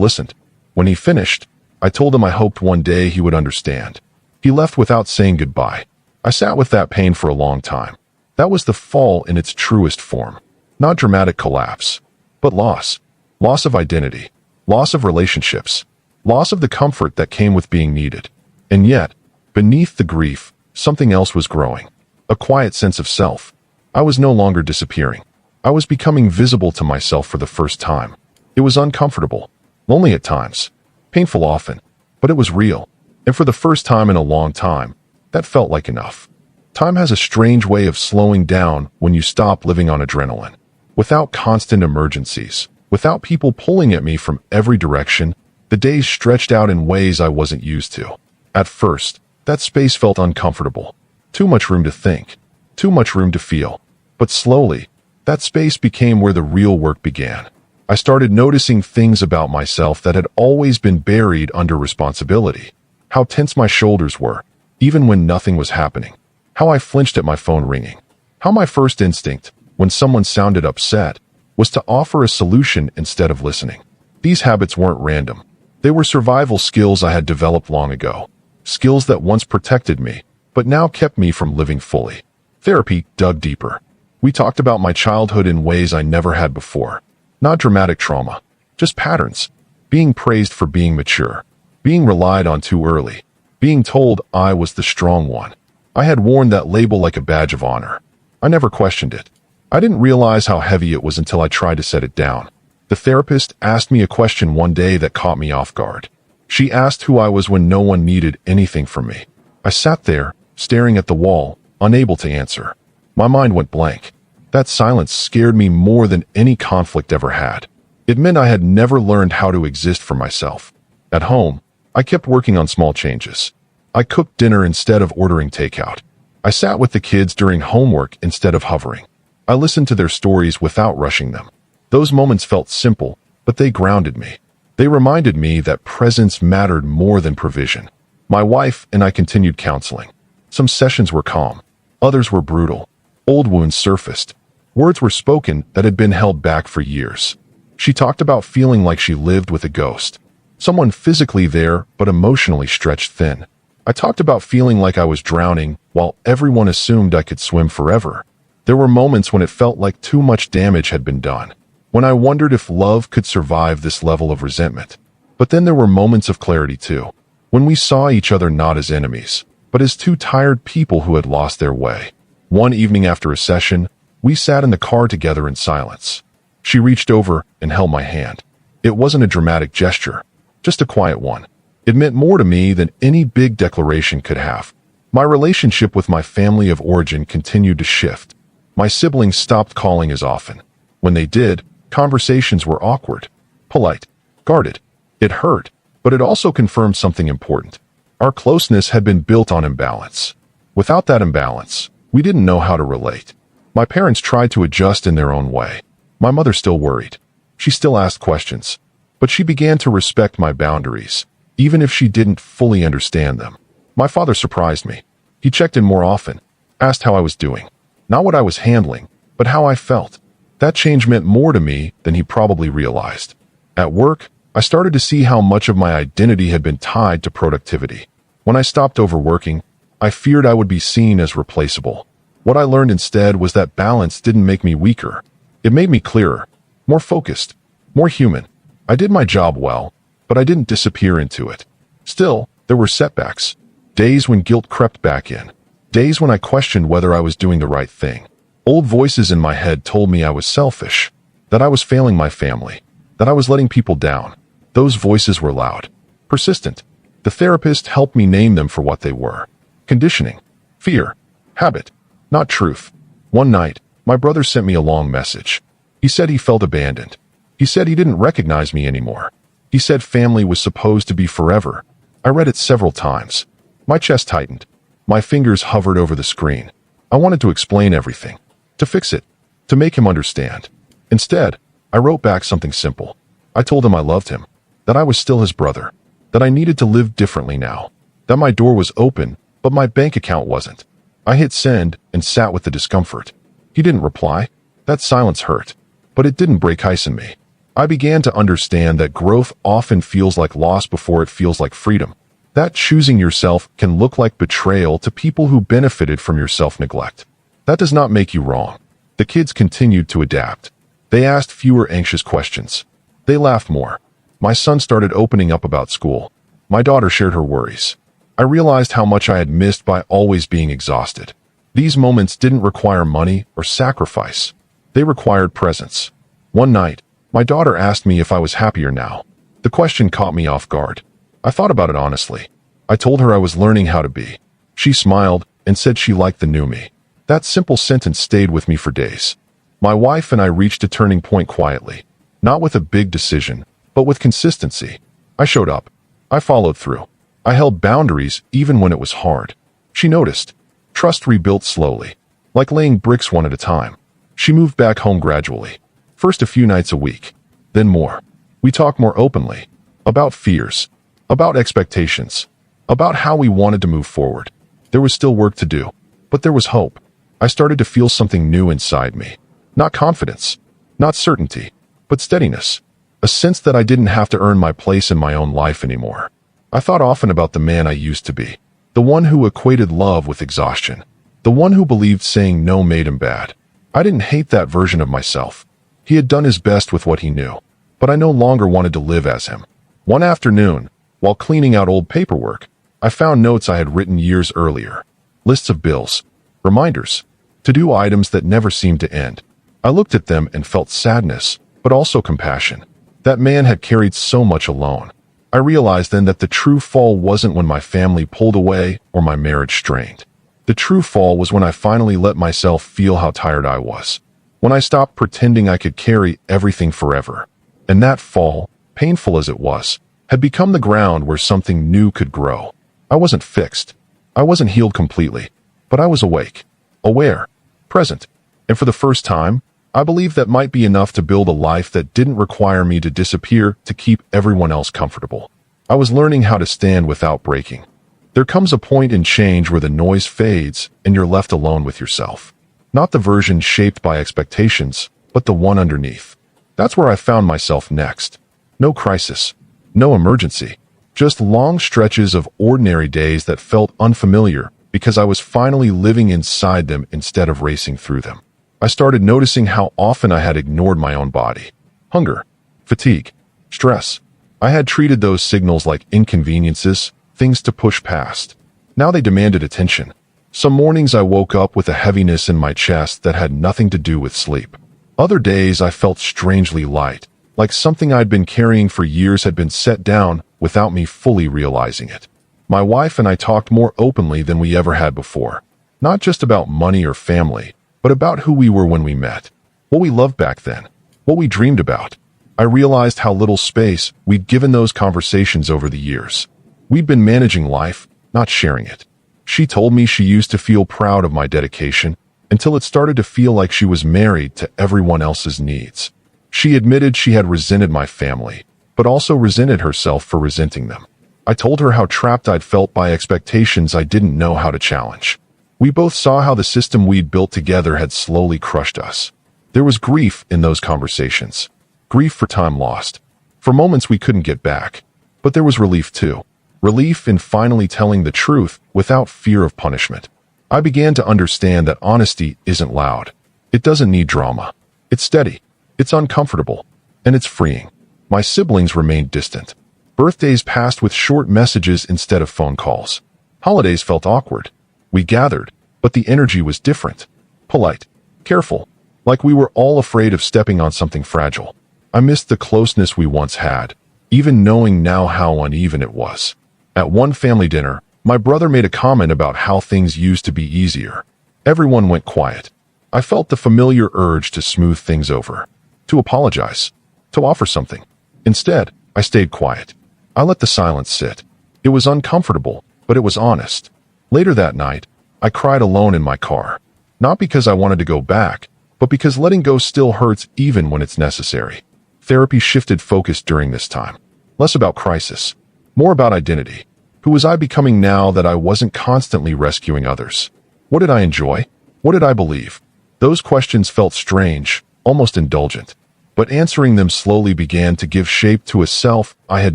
listened. When he finished, I told him I hoped one day he would understand. He left without saying goodbye. I sat with that pain for a long time. That was the fall in its truest form. Not dramatic collapse, but loss. Loss of identity. Loss of relationships. Loss of the comfort that came with being needed. And yet, beneath the grief, something else was growing. A quiet sense of self. I was no longer disappearing. I was becoming visible to myself for the first time. It was uncomfortable, lonely at times, painful often, but it was real. And for the first time in a long time, that felt like enough. Time has a strange way of slowing down when you stop living on adrenaline. Without constant emergencies, without people pulling at me from every direction, the days stretched out in ways I wasn't used to. At first, that space felt uncomfortable. Too much room to think. Too much room to feel. But slowly, that space became where the real work began. I started noticing things about myself that had always been buried under responsibility. How tense my shoulders were, even when nothing was happening. How I flinched at my phone ringing. How my first instinct, when someone sounded upset, was to offer a solution instead of listening. These habits weren't random. They were survival skills I had developed long ago. Skills that once protected me, but now kept me from living fully. Therapy dug deeper. We talked about my childhood in ways I never had before. Not dramatic trauma, just patterns. Being praised for being mature. Being relied on too early. Being told I was the strong one. I had worn that label like a badge of honor. I never questioned it. I didn't realize how heavy it was until I tried to set it down. The therapist asked me a question one day that caught me off guard. She asked who I was when no one needed anything from me. I sat there, staring at the wall, unable to answer. My mind went blank. That silence scared me more than any conflict ever had. It meant I had never learned how to exist for myself. At home, I kept working on small changes. I cooked dinner instead of ordering takeout. I sat with the kids during homework instead of hovering. I listened to their stories without rushing them. Those moments felt simple, but they grounded me. They reminded me that presence mattered more than provision. My wife and I continued counseling. Some sessions were calm. Others were brutal. Old wounds surfaced. Words were spoken that had been held back for years. She talked about feeling like she lived with a ghost. Someone physically there, but emotionally stretched thin. I talked about feeling like I was drowning while everyone assumed I could swim forever. There were moments when it felt like too much damage had been done. When I wondered if love could survive this level of resentment. But then there were moments of clarity too. When we saw each other not as enemies, but as two tired people who had lost their way. One evening after a session, we sat in the car together in silence. She reached over and held my hand. It wasn't a dramatic gesture, just a quiet one. It meant more to me than any big declaration could have. My relationship with my family of origin continued to shift. My siblings stopped calling as often. When they did, conversations were awkward, polite, guarded. It hurt, but it also confirmed something important. Our closeness had been built on imbalance. Without that imbalance, we didn't know how to relate. My parents tried to adjust in their own way. My mother still worried. She still asked questions, but she began to respect my boundaries, even if she didn't fully understand them. My father surprised me. He checked in more often, asked how I was doing. Not what I was handling, but how I felt. That change meant more to me than he probably realized. At work, I started to see how much of my identity had been tied to productivity. When I stopped overworking, I feared I would be seen as replaceable. What I learned instead was that balance didn't make me weaker. It made me clearer, more focused, more human. I did my job well, but I didn't disappear into it. Still, there were setbacks. Days when guilt crept back in. Days when I questioned whether I was doing the right thing. Old voices in my head told me I was selfish, that I was failing my family, that I was letting people down. Those voices were loud, persistent. The therapist helped me name them for what they were. Conditioning, fear, habit, not truth. One night, my brother sent me a long message. He said he felt abandoned. He said he didn't recognize me anymore. He said family was supposed to be forever. I read it several times. My chest tightened. My fingers hovered over the screen. I wanted to explain everything, to fix it, to make him understand. Instead, I wrote back something simple. I told him I loved him, that I was still his brother, that I needed to live differently now, that my door was open, but my bank account wasn't. I hit send and sat with the discomfort. He didn't reply. That silence hurt, but it didn't break ice in me. I began to understand that growth often feels like loss before it feels like freedom. That choosing yourself can look like betrayal to people who benefited from your self-neglect. That does not make you wrong. The kids continued to adapt. They asked fewer anxious questions. They laughed more. My son started opening up about school. My daughter shared her worries. I realized how much I had missed by always being exhausted. These moments didn't require money or sacrifice. They required presence. One night, my daughter asked me if I was happier now. The question caught me off guard. I thought about it honestly. I told her I was learning how to be. She smiled and said she liked the new me. That simple sentence stayed with me for days. My wife and I reached a turning point quietly. Not with a big decision, but with consistency. I showed up. I followed through. I held boundaries even when it was hard. She noticed. Trust rebuilt slowly, like laying bricks one at a time. She moved back home gradually. First a few nights a week, then more. We talked more openly. About fears. About expectations. About how we wanted to move forward. There was still work to do, but there was hope. I started to feel something new inside me. Not confidence, not certainty, but steadiness. A sense that I didn't have to earn my place in my own life anymore. I thought often about the man I used to be. The one who equated love with exhaustion. The one who believed saying no made him bad. I didn't hate that version of myself. He had done his best with what he knew, but I no longer wanted to live as him. One afternoon, while cleaning out old paperwork, I found notes I had written years earlier. Lists of bills, reminders, to-do items that never seemed to end. I looked at them and felt sadness, but also compassion. That man had carried so much alone. I realized then that the true fall wasn't when my family pulled away or my marriage strained. The true fall was when I finally let myself feel how tired I was. When I stopped pretending I could carry everything forever. And that fall, painful as it was, had become the ground where something new could grow. I wasn't fixed. I wasn't healed completely, but I was awake, aware, present. And for the first time, I believed that might be enough to build a life that didn't require me to disappear to keep everyone else comfortable. I was learning how to stand without breaking. There comes a point in change where the noise fades and you're left alone with yourself. Not the version shaped by expectations, but the one underneath. That's where I found myself next. No crisis, no emergency, just long stretches of ordinary days that felt unfamiliar because I was finally living inside them instead of racing through them. I started noticing how often I had ignored my own body. Hunger, fatigue, stress. I had treated those signals like inconveniences, things to push past. Now they demanded attention. Some mornings I woke up with a heaviness in my chest that had nothing to do with sleep. Other days I felt strangely light, like something I'd been carrying for years had been set down without me fully realizing it. My wife and I talked more openly than we ever had before. Not just about money or family, but about who we were when we met. What we loved back then. What we dreamed about. I realized how little space we'd given those conversations over the years. We'd been managing life, not sharing it. She told me she used to feel proud of my dedication until it started to feel like she was married to everyone else's needs. She admitted she had resented my family, but also resented herself for resenting them. I told her how trapped I'd felt by expectations I didn't know how to challenge. We both saw how the system we'd built together had slowly crushed us. There was grief in those conversations. Grief for time lost. For moments we couldn't get back. But there was relief too. Relief in finally telling the truth without fear of punishment. I began to understand that honesty isn't loud. It doesn't need drama. It's steady. It's uncomfortable. And it's freeing. My siblings remained distant. Birthdays passed with short messages instead of phone calls. Holidays felt awkward. We gathered, but the energy was different. Polite. Careful. Like we were all afraid of stepping on something fragile. I missed the closeness we once had, even knowing now how uneven it was. At one family dinner, my brother made a comment about how things used to be easier. Everyone went quiet. I felt the familiar urge to smooth things over, to apologize, to offer something. Instead, I stayed quiet. I let the silence sit. It was uncomfortable, but it was honest. Later that night, I cried alone in my car. Not because I wanted to go back, but because letting go still hurts even when it's necessary. Therapy shifted focus during this time. Less about crisis, more about identity. Who was I becoming now that I wasn't constantly rescuing others? What did I enjoy? What did I believe? Those questions felt strange, almost indulgent, but answering them slowly began to give shape to a self I had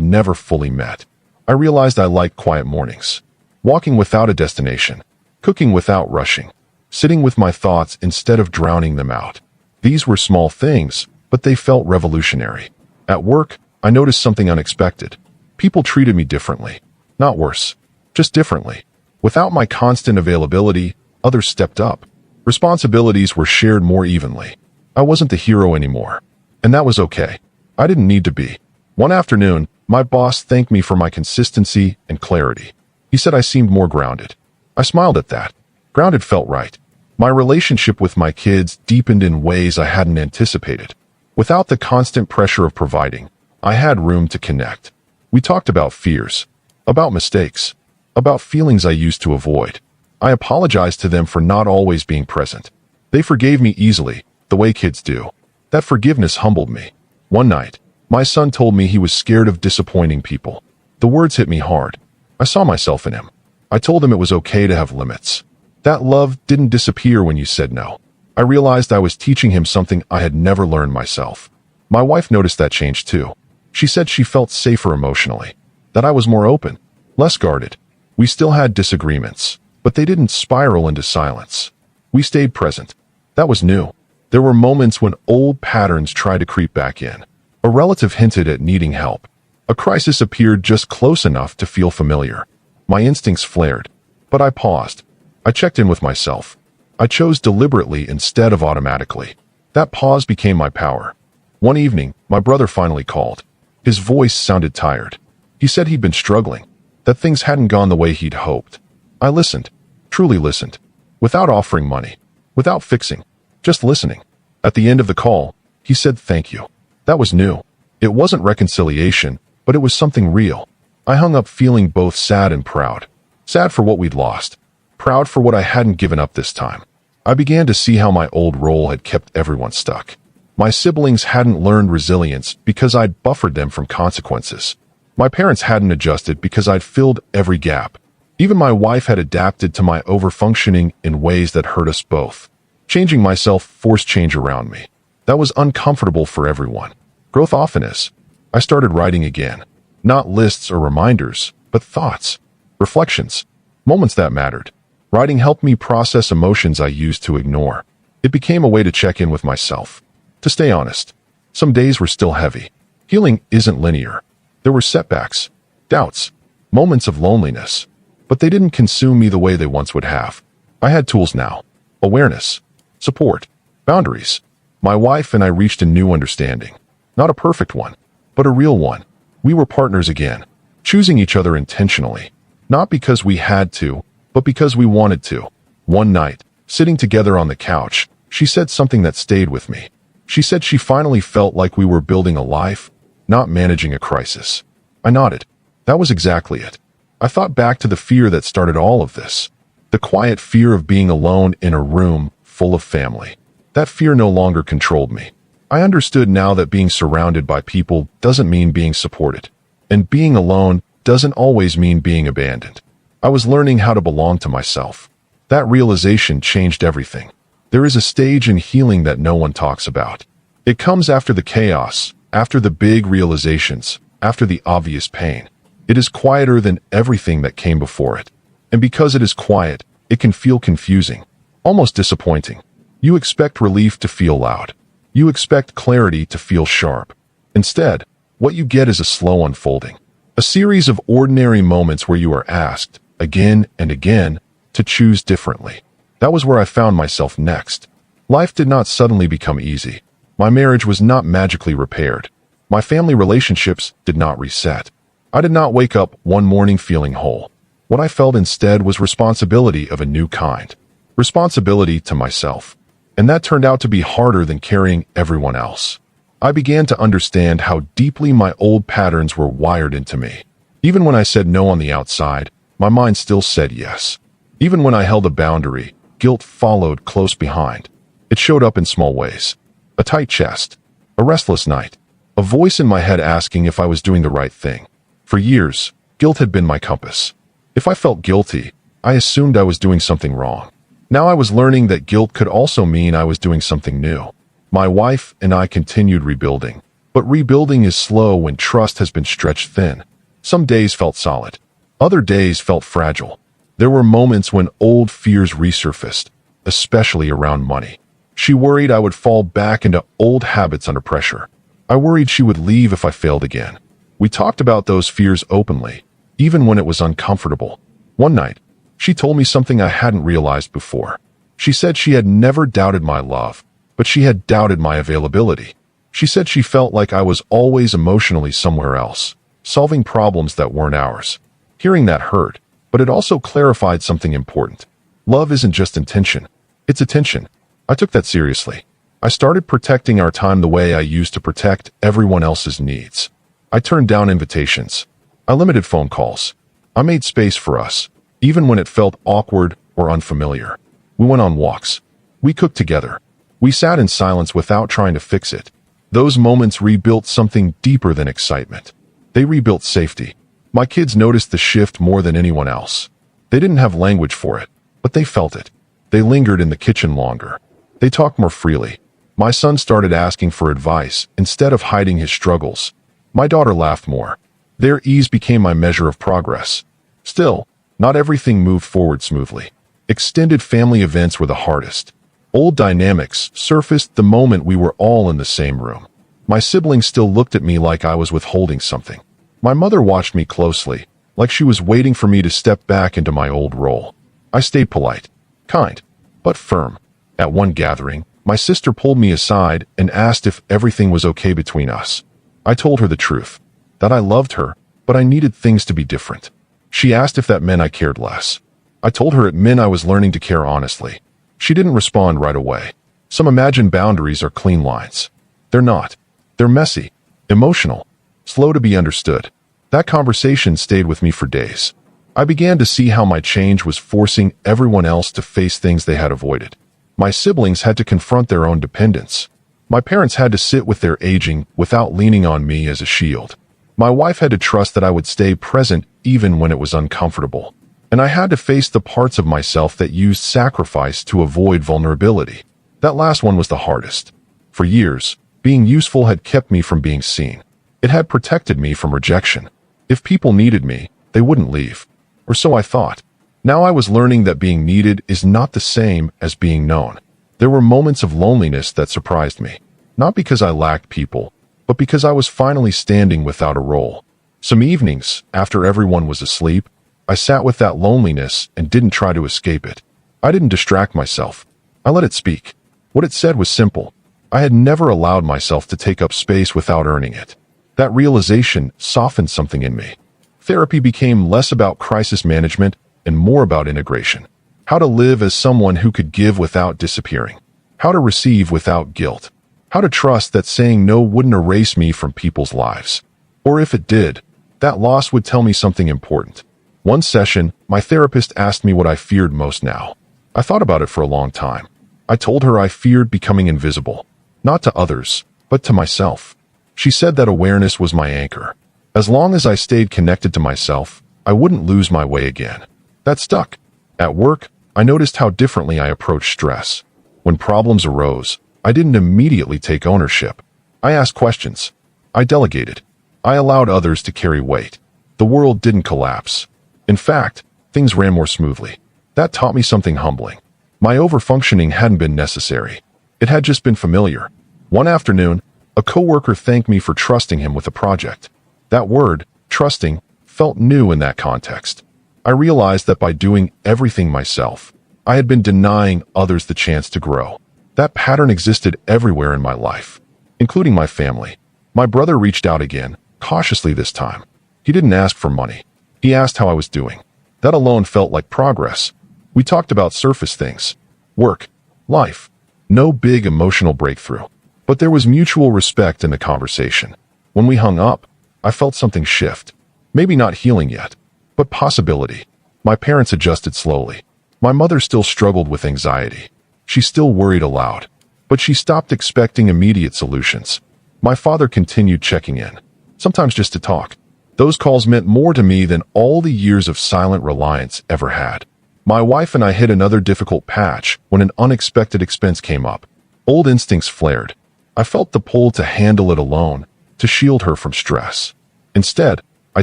never fully met. I realized I liked quiet mornings, walking without a destination, cooking without rushing, sitting with my thoughts instead of drowning them out. These were small things, but they felt revolutionary. At work, I noticed something unexpected. People treated me differently. Not worse, just differently. Without my constant availability, others stepped up. Responsibilities were shared more evenly. I wasn't the hero anymore. And that was okay. I didn't need to be. One afternoon, my boss thanked me for my consistency and clarity. He said I seemed more grounded. I smiled at that. Grounded felt right. My relationship with my kids deepened in ways I hadn't anticipated. Without the constant pressure of providing, I had room to connect. We talked about fears, about mistakes, about feelings I used to avoid. I apologized to them for not always being present. They forgave me easily, the way kids do. That forgiveness humbled me. One night, my son told me he was scared of disappointing people. The words hit me hard. I saw myself in him. I told him it was okay to have limits. That love didn't disappear when you said no. I realized I was teaching him something I had never learned myself. My wife noticed that change too. She said she felt safer emotionally, that I was more open, less guarded. We still had disagreements, but they didn't spiral into silence. We stayed present. That was new. There were moments when old patterns tried to creep back in. A relative hinted at needing help. A crisis appeared just close enough to feel familiar. My instincts flared, but I paused. I checked in with myself. I chose deliberately instead of automatically. That pause became my power. One evening, my brother finally called. His voice sounded tired. He said he'd been struggling, that things hadn't gone the way he'd hoped. I listened, truly listened, without offering money, without fixing, just listening. At the end of the call, he said thank you. That was new. It wasn't reconciliation, but it was something real. I hung up feeling both sad and proud. Sad for what we'd lost, proud for what I hadn't given up this time. I began to see how my old role had kept everyone stuck. My siblings hadn't learned resilience because I'd buffered them from consequences. My parents hadn't adjusted because I'd filled every gap. Even my wife had adapted to my overfunctioning in ways that hurt us both. Changing myself forced change around me. That was uncomfortable for everyone. Growth often is. I started writing again. Not lists or reminders, but thoughts, reflections, moments that mattered. Writing helped me process emotions I used to ignore. It became a way to check in with myself. To stay honest, some days were still heavy. Healing isn't linear. There were setbacks, doubts, moments of loneliness, but they didn't consume me the way they once would have. I had tools now. Awareness, support, boundaries. My wife and I reached a new understanding. Not a perfect one, but a real one. We were partners again, choosing each other intentionally. Not because we had to, but because we wanted to. One night, sitting together on the couch, she said something that stayed with me. She said she finally felt like we were building a life, not managing a crisis. I nodded. That was exactly it. I thought back to the fear that started all of this. The quiet fear of being alone in a room full of family. That fear no longer controlled me. I understood now that being surrounded by people doesn't mean being supported. And being alone doesn't always mean being abandoned. I was learning how to belong to myself. That realization changed everything. There is a stage in healing that no one talks about. It comes after the chaos, after the big realizations, after the obvious pain. It is quieter than everything that came before it. And because it is quiet, it can feel confusing, almost disappointing. You expect relief to feel loud. You expect clarity to feel sharp. Instead, what you get is a slow unfolding. A series of ordinary moments where you are asked, again and again, to choose differently. That was where I found myself next. Life did not suddenly become easy. My marriage was not magically repaired. My family relationships did not reset. I did not wake up one morning feeling whole. What I felt instead was responsibility of a new kind. Responsibility to myself. And that turned out to be harder than carrying everyone else. I began to understand how deeply my old patterns were wired into me. Even when I said no on the outside, my mind still said yes. Even when I held a boundary, guilt followed close behind. It showed up in small ways. A tight chest, a restless night, a voice in my head asking if I was doing the right thing. For years, guilt had been my compass. If I felt guilty, I assumed I was doing something wrong. Now I was learning that guilt could also mean I was doing something new. My wife and I continued rebuilding. But rebuilding is slow when trust has been stretched thin. Some days felt solid. Other days felt fragile. There were moments when old fears resurfaced, especially around money. She worried I would fall back into old habits under pressure. I worried she would leave if I failed again. We talked about those fears openly, even when it was uncomfortable. One night, she told me something I hadn't realized before. She said she had never doubted my love, but she had doubted my availability. She said she felt like I was always emotionally somewhere else, solving problems that weren't ours. Hearing that hurt, but it also clarified something important. Love isn't just intention, it's attention. I took that seriously. I started protecting our time the way I used to protect everyone else's needs. I turned down invitations. I limited phone calls. I made space for us, even when it felt awkward or unfamiliar. We went on walks. We cooked together. We sat in silence without trying to fix it. Those moments rebuilt something deeper than excitement. They rebuilt safety. My kids noticed the shift more than anyone else. They didn't have language for it, but they felt it. They lingered in the kitchen longer. They talked more freely. My son started asking for advice instead of hiding his struggles. My daughter laughed more. Their ease became my measure of progress. Still, not everything moved forward smoothly. Extended family events were the hardest. Old dynamics surfaced the moment we were all in the same room. My siblings still looked at me like I was withholding something. My mother watched me closely, like she was waiting for me to step back into my old role. I stayed polite, kind, but firm. At one gathering, my sister pulled me aside and asked if everything was okay between us. I told her the truth, that I loved her, but I needed things to be different. She asked if that meant I cared less. I told her it meant I was learning to care honestly. She didn't respond right away. Some imagine boundaries are clean lines. They're not. They're messy, emotional, slow to be understood. That conversation stayed with me for days. I began to see how my change was forcing everyone else to face things they had avoided. My siblings had to confront their own dependence. My parents had to sit with their aging without leaning on me as a shield. My wife had to trust that I would stay present even when it was uncomfortable. And I had to face the parts of myself that used sacrifice to avoid vulnerability. That last one was the hardest. For years, being useful had kept me from being seen. It had protected me from rejection. If people needed me, they wouldn't leave. Or so I thought. Now I was learning that being needed is not the same as being known. There were moments of loneliness that surprised me. Not because I lacked people, but because I was finally standing without a role. Some evenings, after everyone was asleep, I sat with that loneliness and didn't try to escape it. I didn't distract myself. I let it speak. What it said was simple. I had never allowed myself to take up space without earning it. That realization softened something in me. Therapy became less about crisis management and more about integration. How to live as someone who could give without disappearing. How to receive without guilt. How to trust that saying no wouldn't erase me from people's lives. Or if it did, that loss would tell me something important. One session, my therapist asked me what I feared most now. I thought about it for a long time. I told her I feared becoming invisible. Not to others, but to myself. She said that awareness was my anchor. As long as I stayed connected to myself, I wouldn't lose my way again. That stuck. At work, I noticed how differently I approached stress. When problems arose, I didn't immediately take ownership. I asked questions. I delegated. I allowed others to carry weight. The world didn't collapse. In fact, things ran more smoothly. That taught me something humbling. My overfunctioning hadn't been necessary. It had just been familiar. One afternoon, a coworker thanked me for trusting him with a project. That word, trusting, felt new in that context. I realized that by doing everything myself, I had been denying others the chance to grow. That pattern existed everywhere in my life, including my family. My brother reached out again, cautiously this time. He didn't ask for money. He asked how I was doing. That alone felt like progress. We talked about surface things. Work. Life. No big emotional breakthrough. But there was mutual respect in the conversation. When we hung up, I felt something shift. Maybe not healing yet, but possibility. My parents adjusted slowly. My mother still struggled with anxiety. She still worried aloud, but she stopped expecting immediate solutions. My father continued checking in, sometimes just to talk. Those calls meant more to me than all the years of silent reliance ever had. My wife and I hit another difficult patch when an unexpected expense came up. Old instincts flared. I felt the pull to handle it alone, to shield her from stress. Instead, I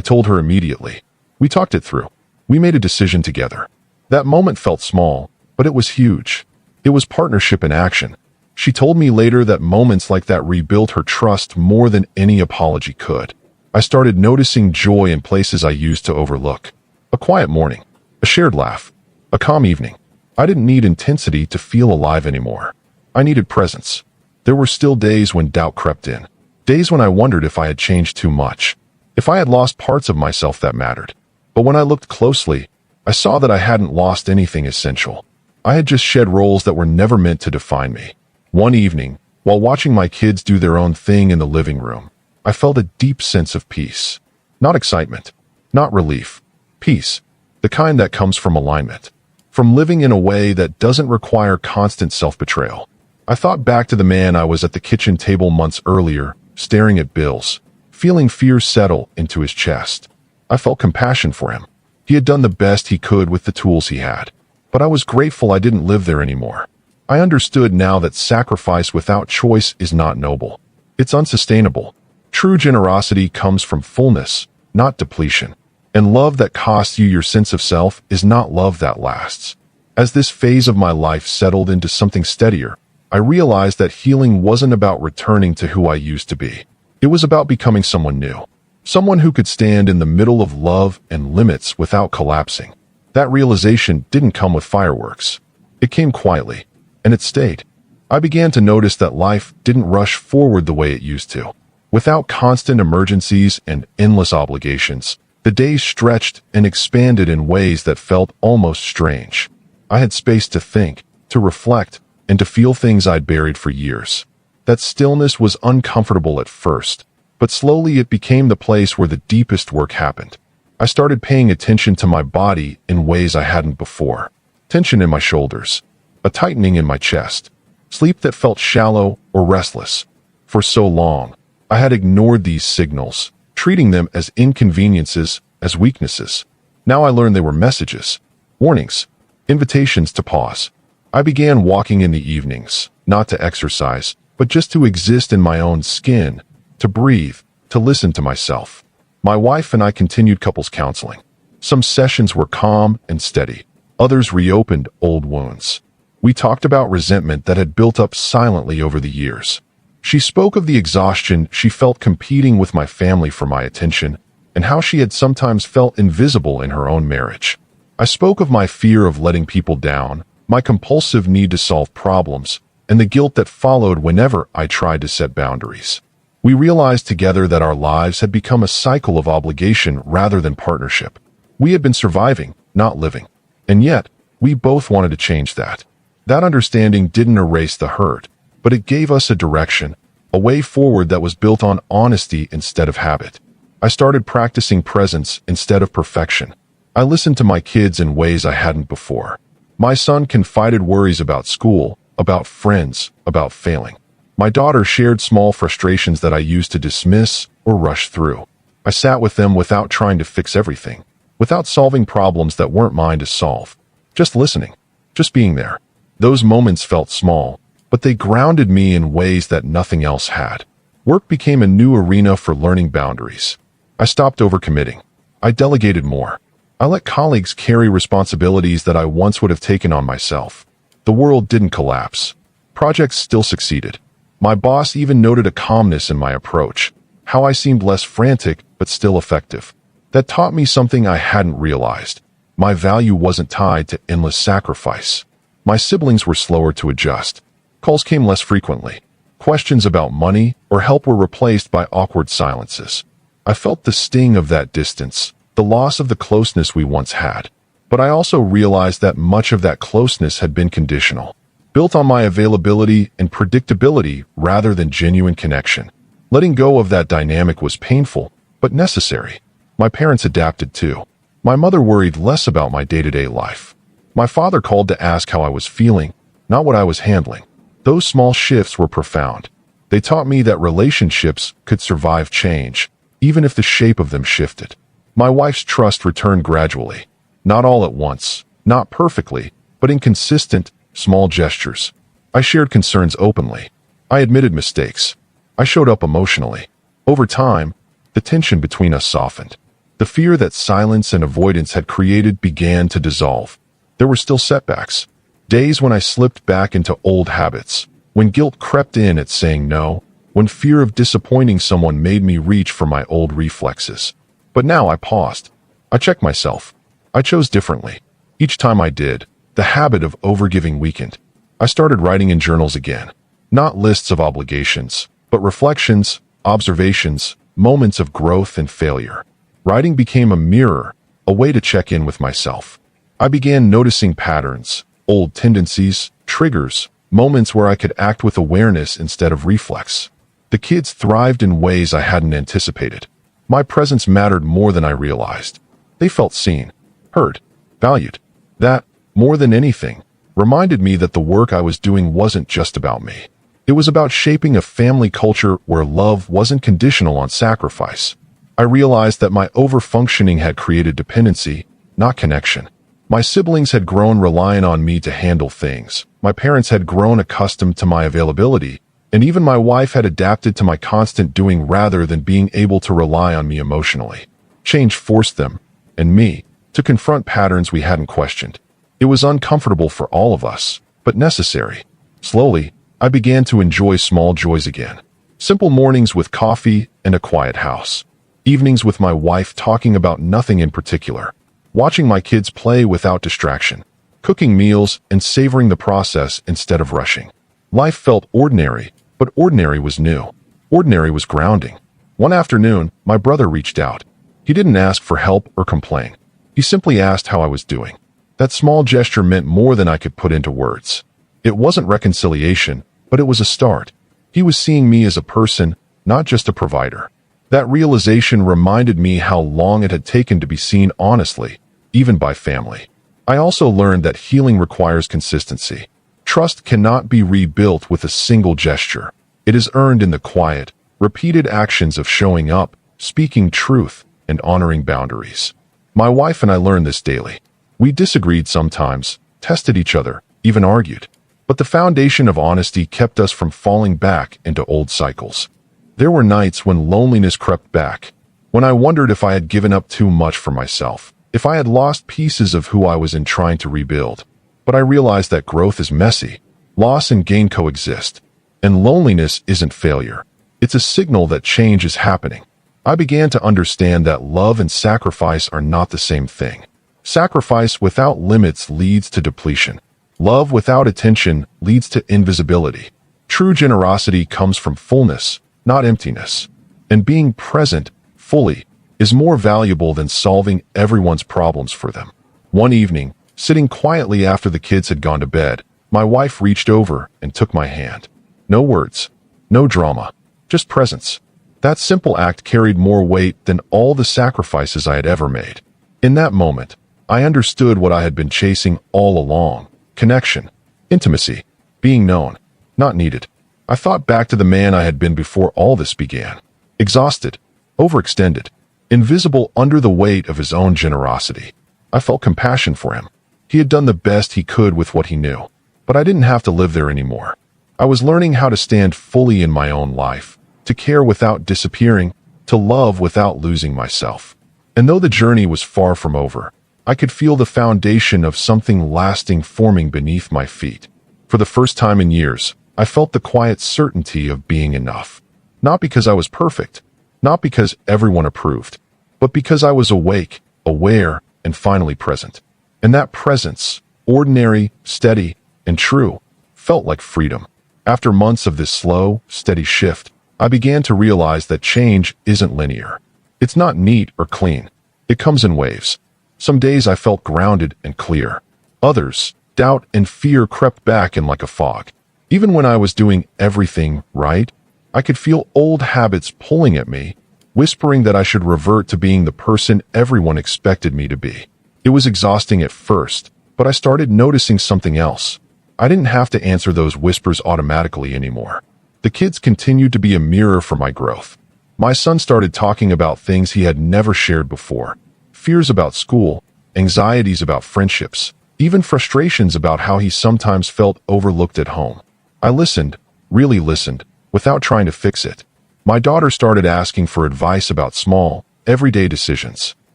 told her immediately. We talked it through. We made a decision together. That moment felt small, but it was huge. It was partnership in action. She told me later that moments like that rebuilt her trust more than any apology could. I started noticing joy in places I used to overlook. A quiet morning, a shared laugh, a calm evening. I didn't need intensity to feel alive anymore. I needed presence. There were still days when doubt crept in. Days when I wondered if I had changed too much, if I had lost parts of myself that mattered. But when I looked closely, I saw that I hadn't lost anything essential. I had just shed roles that were never meant to define me. One evening, while watching my kids do their own thing in the living room, I felt a deep sense of peace. Not excitement, not relief. Peace, the kind that comes from alignment. From living in a way that doesn't require constant self-betrayal. I thought back to the man I was at the kitchen table months earlier, staring at bills, feeling fear settle into his chest. I felt compassion for him. He had done the best he could with the tools he had. But I was grateful I didn't live there anymore. I understood now that sacrifice without choice is not noble. It's unsustainable. True generosity comes from fullness, not depletion. And love that costs you your sense of self is not love that lasts. As this phase of my life settled into something steadier, I realized that healing wasn't about returning to who I used to be. It was about becoming someone new. Someone who could stand in the middle of love and limits without collapsing. That realization didn't come with fireworks. It came quietly, and it stayed. I began to notice that life didn't rush forward the way it used to. Without constant emergencies and endless obligations, the days stretched and expanded in ways that felt almost strange. I had space to think, to reflect, and to feel things I'd buried for years. That stillness was uncomfortable at first, but slowly it became the place where the deepest work happened. I started paying attention to my body in ways I hadn't before. Tension in my shoulders, a tightening in my chest, sleep that felt shallow or restless. For so long, I had ignored these signals, treating them as inconveniences, as weaknesses. Now I learned they were messages, warnings, invitations to pause. I began walking in the evenings, not to exercise, but just to exist in my own skin, to breathe, to listen to myself. My wife and I continued couples counseling. Some sessions were calm and steady. Others reopened old wounds. We talked about resentment that had built up silently over the years. She spoke of the exhaustion she felt competing with my family for my attention, and how she had sometimes felt invisible in her own marriage. I spoke of my fear of letting people down, my compulsive need to solve problems, and the guilt that followed whenever I tried to set boundaries. We realized together that our lives had become a cycle of obligation rather than partnership. We had been surviving, not living. And yet, we both wanted to change that. That understanding didn't erase the hurt, but it gave us a direction, a way forward that was built on honesty instead of habit. I started practicing presence instead of perfection. I listened to my kids in ways I hadn't before. My son confided worries about school, about friends, about failing. My daughter shared small frustrations that I used to dismiss or rush through. I sat with them without trying to fix everything, without solving problems that weren't mine to solve. Just listening, just being there. Those moments felt small, but they grounded me in ways that nothing else had. Work became a new arena for learning boundaries. I stopped overcommitting. I delegated more. I let colleagues carry responsibilities that I once would have taken on myself. The world didn't collapse. Projects still succeeded. My boss even noted a calmness in my approach, how I seemed less frantic but still effective. That taught me something I hadn't realized. My value wasn't tied to endless sacrifice. My siblings were slower to adjust. Calls came less frequently. Questions about money or help were replaced by awkward silences. I felt the sting of that distance, the loss of the closeness we once had. But I also realized that much of that closeness had been conditional, built on my availability and predictability rather than genuine connection. Letting go of that dynamic was painful, but necessary. My parents adapted too. My mother worried less about my day-to-day life. My father called to ask how I was feeling, not what I was handling. Those small shifts were profound. They taught me that relationships could survive change, even if the shape of them shifted. My wife's trust returned gradually, not all at once, Not perfectly, but in consistent, small gestures. I shared concerns openly. I admitted mistakes. I showed up emotionally. Over time, the tension between us softened. The fear that silence and avoidance had created began to dissolve. There were still setbacks. Days when I slipped back into old habits, when guilt crept in at saying no, when fear of disappointing someone made me reach for my old reflexes. But now I paused. I checked myself. I chose differently. Each time I did, the habit of overgiving weakened. I started writing in journals again. Not lists of obligations, but reflections, observations, moments of growth and failure. Writing became a mirror, a way to check in with myself. I began noticing patterns, old tendencies, triggers, moments where I could act with awareness instead of reflex. The kids thrived in ways I hadn't anticipated. My presence mattered more than I realized. They felt seen, heard, valued. That, more than anything, reminded me that the work I was doing wasn't just about me. It was about shaping a family culture where love wasn't conditional on sacrifice. I realized that my overfunctioning had created dependency, not connection. My siblings had grown reliant on me to handle things. My parents had grown accustomed to my availability, and even my wife had adapted to my constant doing rather than being able to rely on me emotionally. Change forced them, and me, to confront patterns we hadn't questioned. It was uncomfortable for all of us, but necessary. Slowly, I began to enjoy small joys again. Simple mornings with coffee and a quiet house. Evenings with my wife talking about nothing in particular. Watching my kids play without distraction. Cooking meals and savoring the process instead of rushing. Life felt ordinary, but ordinary was new. Ordinary was grounding. One afternoon, my brother reached out. He didn't ask for help or complain. He simply asked how I was doing. That small gesture meant more than I could put into words. It wasn't reconciliation, but it was a start. He was seeing me as a person, not just a provider. That realization reminded me how long it had taken to be seen honestly, even by family. I also learned that healing requires consistency. Trust cannot be rebuilt with a single gesture. It is earned in the quiet, repeated actions of showing up, speaking truth, and honoring boundaries. My wife and I learned this daily. We disagreed sometimes, tested each other, even argued. But the foundation of honesty kept us from falling back into old cycles. There were nights when loneliness crept back, when I wondered if I had given up too much for myself, if I had lost pieces of who I was in trying to rebuild. But I realized that growth is messy. Loss and gain coexist. And loneliness isn't failure. It's a signal that change is happening. I began to understand that love and sacrifice are not the same thing. Sacrifice without limits leads to depletion. Love without attention leads to invisibility. True generosity comes from fullness, not emptiness. And being present, fully, is more valuable than solving everyone's problems for them. One evening, sitting quietly after the kids had gone to bed, my wife reached over and took my hand. No words, no drama, just presence. That simple act carried more weight than all the sacrifices I had ever made. In that moment, I understood what I had been chasing all along. Connection, intimacy, being known, not needed. I thought back to the man I had been before all this began. Exhausted, overextended, invisible under the weight of his own generosity. I felt compassion for him. He had done the best he could with what he knew, but I didn't have to live there anymore. I was learning how to stand fully in my own life, to care without disappearing, to love without losing myself. And though the journey was far from over, I could feel the foundation of something lasting forming beneath my feet. For the first time in years, I felt the quiet certainty of being enough. Not because I was perfect, not because everyone approved, but because I was awake, aware, and finally present. And that presence, ordinary, steady, and true, felt like freedom. After months of this slow, steady shift, I began to realize that change isn't linear. It's not neat or clean. It comes in waves. Some days I felt grounded and clear. Others, doubt and fear crept back in like a fog. Even when I was doing everything right, I could feel old habits pulling at me, whispering that I should revert to being the person everyone expected me to be. It was exhausting at first, but I started noticing something else. I didn't have to answer those whispers automatically anymore. The kids continued to be a mirror for my growth. My son started talking about things he had never shared before. Fears about school, anxieties about friendships, even frustrations about how he sometimes felt overlooked at home. I listened, really listened, without trying to fix it. My daughter started asking for advice about small, everyday decisions.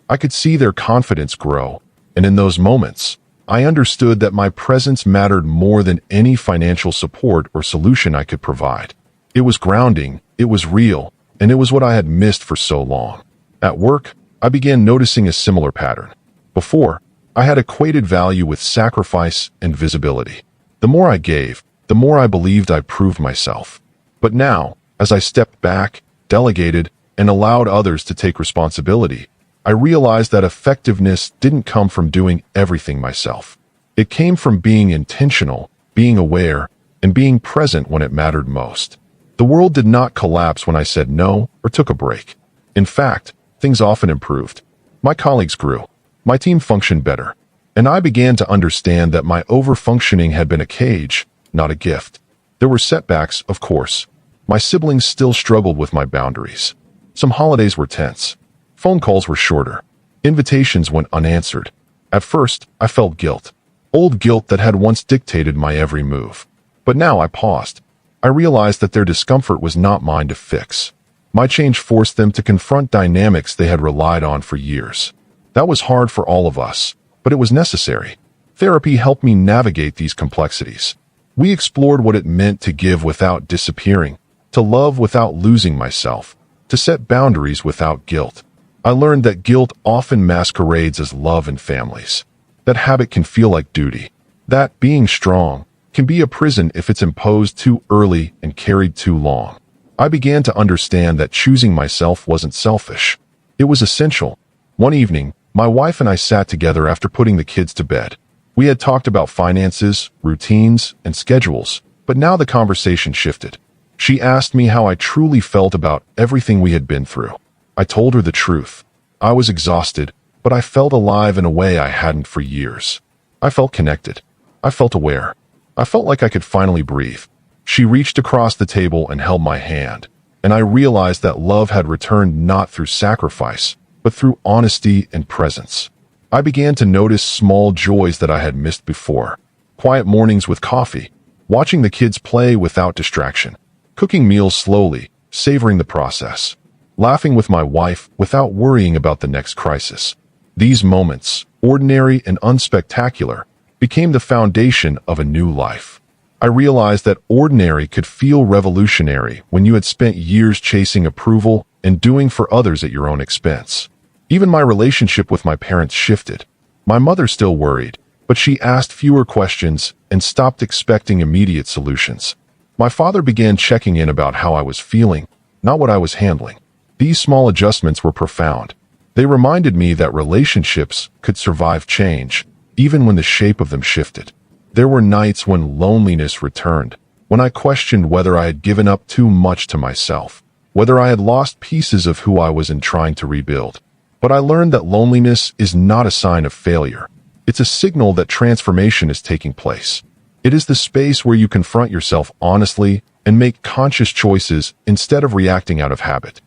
I could see their confidence grow, and in those moments, I understood that my presence mattered more than any financial support or solution I could provide. It was grounding, it was real, and it was what I had missed for so long. At work, I began noticing a similar pattern. Before, I had equated value with sacrifice and visibility. The more I gave, the more I believed I proved myself. But now, as I stepped back, delegated, and allowed others to take responsibility, I realized that effectiveness didn't come from doing everything myself. It came from being intentional, being aware, and being present when it mattered most. The world did not collapse when I said no or took a break. In fact, things often improved. My colleagues grew. My team functioned better. And I began to understand that my overfunctioning had been a cage, not a gift. There were setbacks, of course. My siblings still struggled with my boundaries. Some holidays were tense. Phone calls were shorter. Invitations went unanswered. At first, I felt guilt. Old guilt that had once dictated my every move. But now I paused. I realized that their discomfort was not mine to fix. My change forced them to confront dynamics they had relied on for years. That was hard for all of us, but it was necessary. Therapy helped me navigate these complexities. We explored what it meant to give without disappearing, to love without losing myself, to set boundaries without guilt. I learned that guilt often masquerades as love in families. That habit can feel like duty. That being strong can be a prison if it's imposed too early and carried too long. I began to understand that choosing myself wasn't selfish. It was essential. One evening, my wife and I sat together after putting the kids to bed. We had talked about finances, routines, and schedules, but now the conversation shifted. She asked me how I truly felt about everything we had been through. I told her the truth. I was exhausted, but I felt alive in a way I hadn't for years. I felt connected. I felt aware. I felt like I could finally breathe. She reached across the table and held my hand, and I realized that love had returned not through sacrifice, but through honesty and presence. I began to notice small joys that I had missed before. Quiet mornings with coffee, watching the kids play without distraction, cooking meals slowly, savoring the process, laughing with my wife without worrying about the next crisis. These moments, ordinary and unspectacular, became the foundation of a new life. I realized that ordinary could feel revolutionary when you had spent years chasing approval and doing for others at your own expense. Even my relationship with my parents shifted. My mother still worried, but she asked fewer questions and stopped expecting immediate solutions. My father began checking in about how I was feeling, not what I was handling. These small adjustments were profound. They reminded me that relationships could survive change, even when the shape of them shifted. There were nights when loneliness returned, when I questioned whether I had given up too much to myself, whether I had lost pieces of who I was in trying to rebuild. But I learned that loneliness is not a sign of failure. It's a signal that transformation is taking place. It is the space where you confront yourself honestly and make conscious choices instead of reacting out of habit.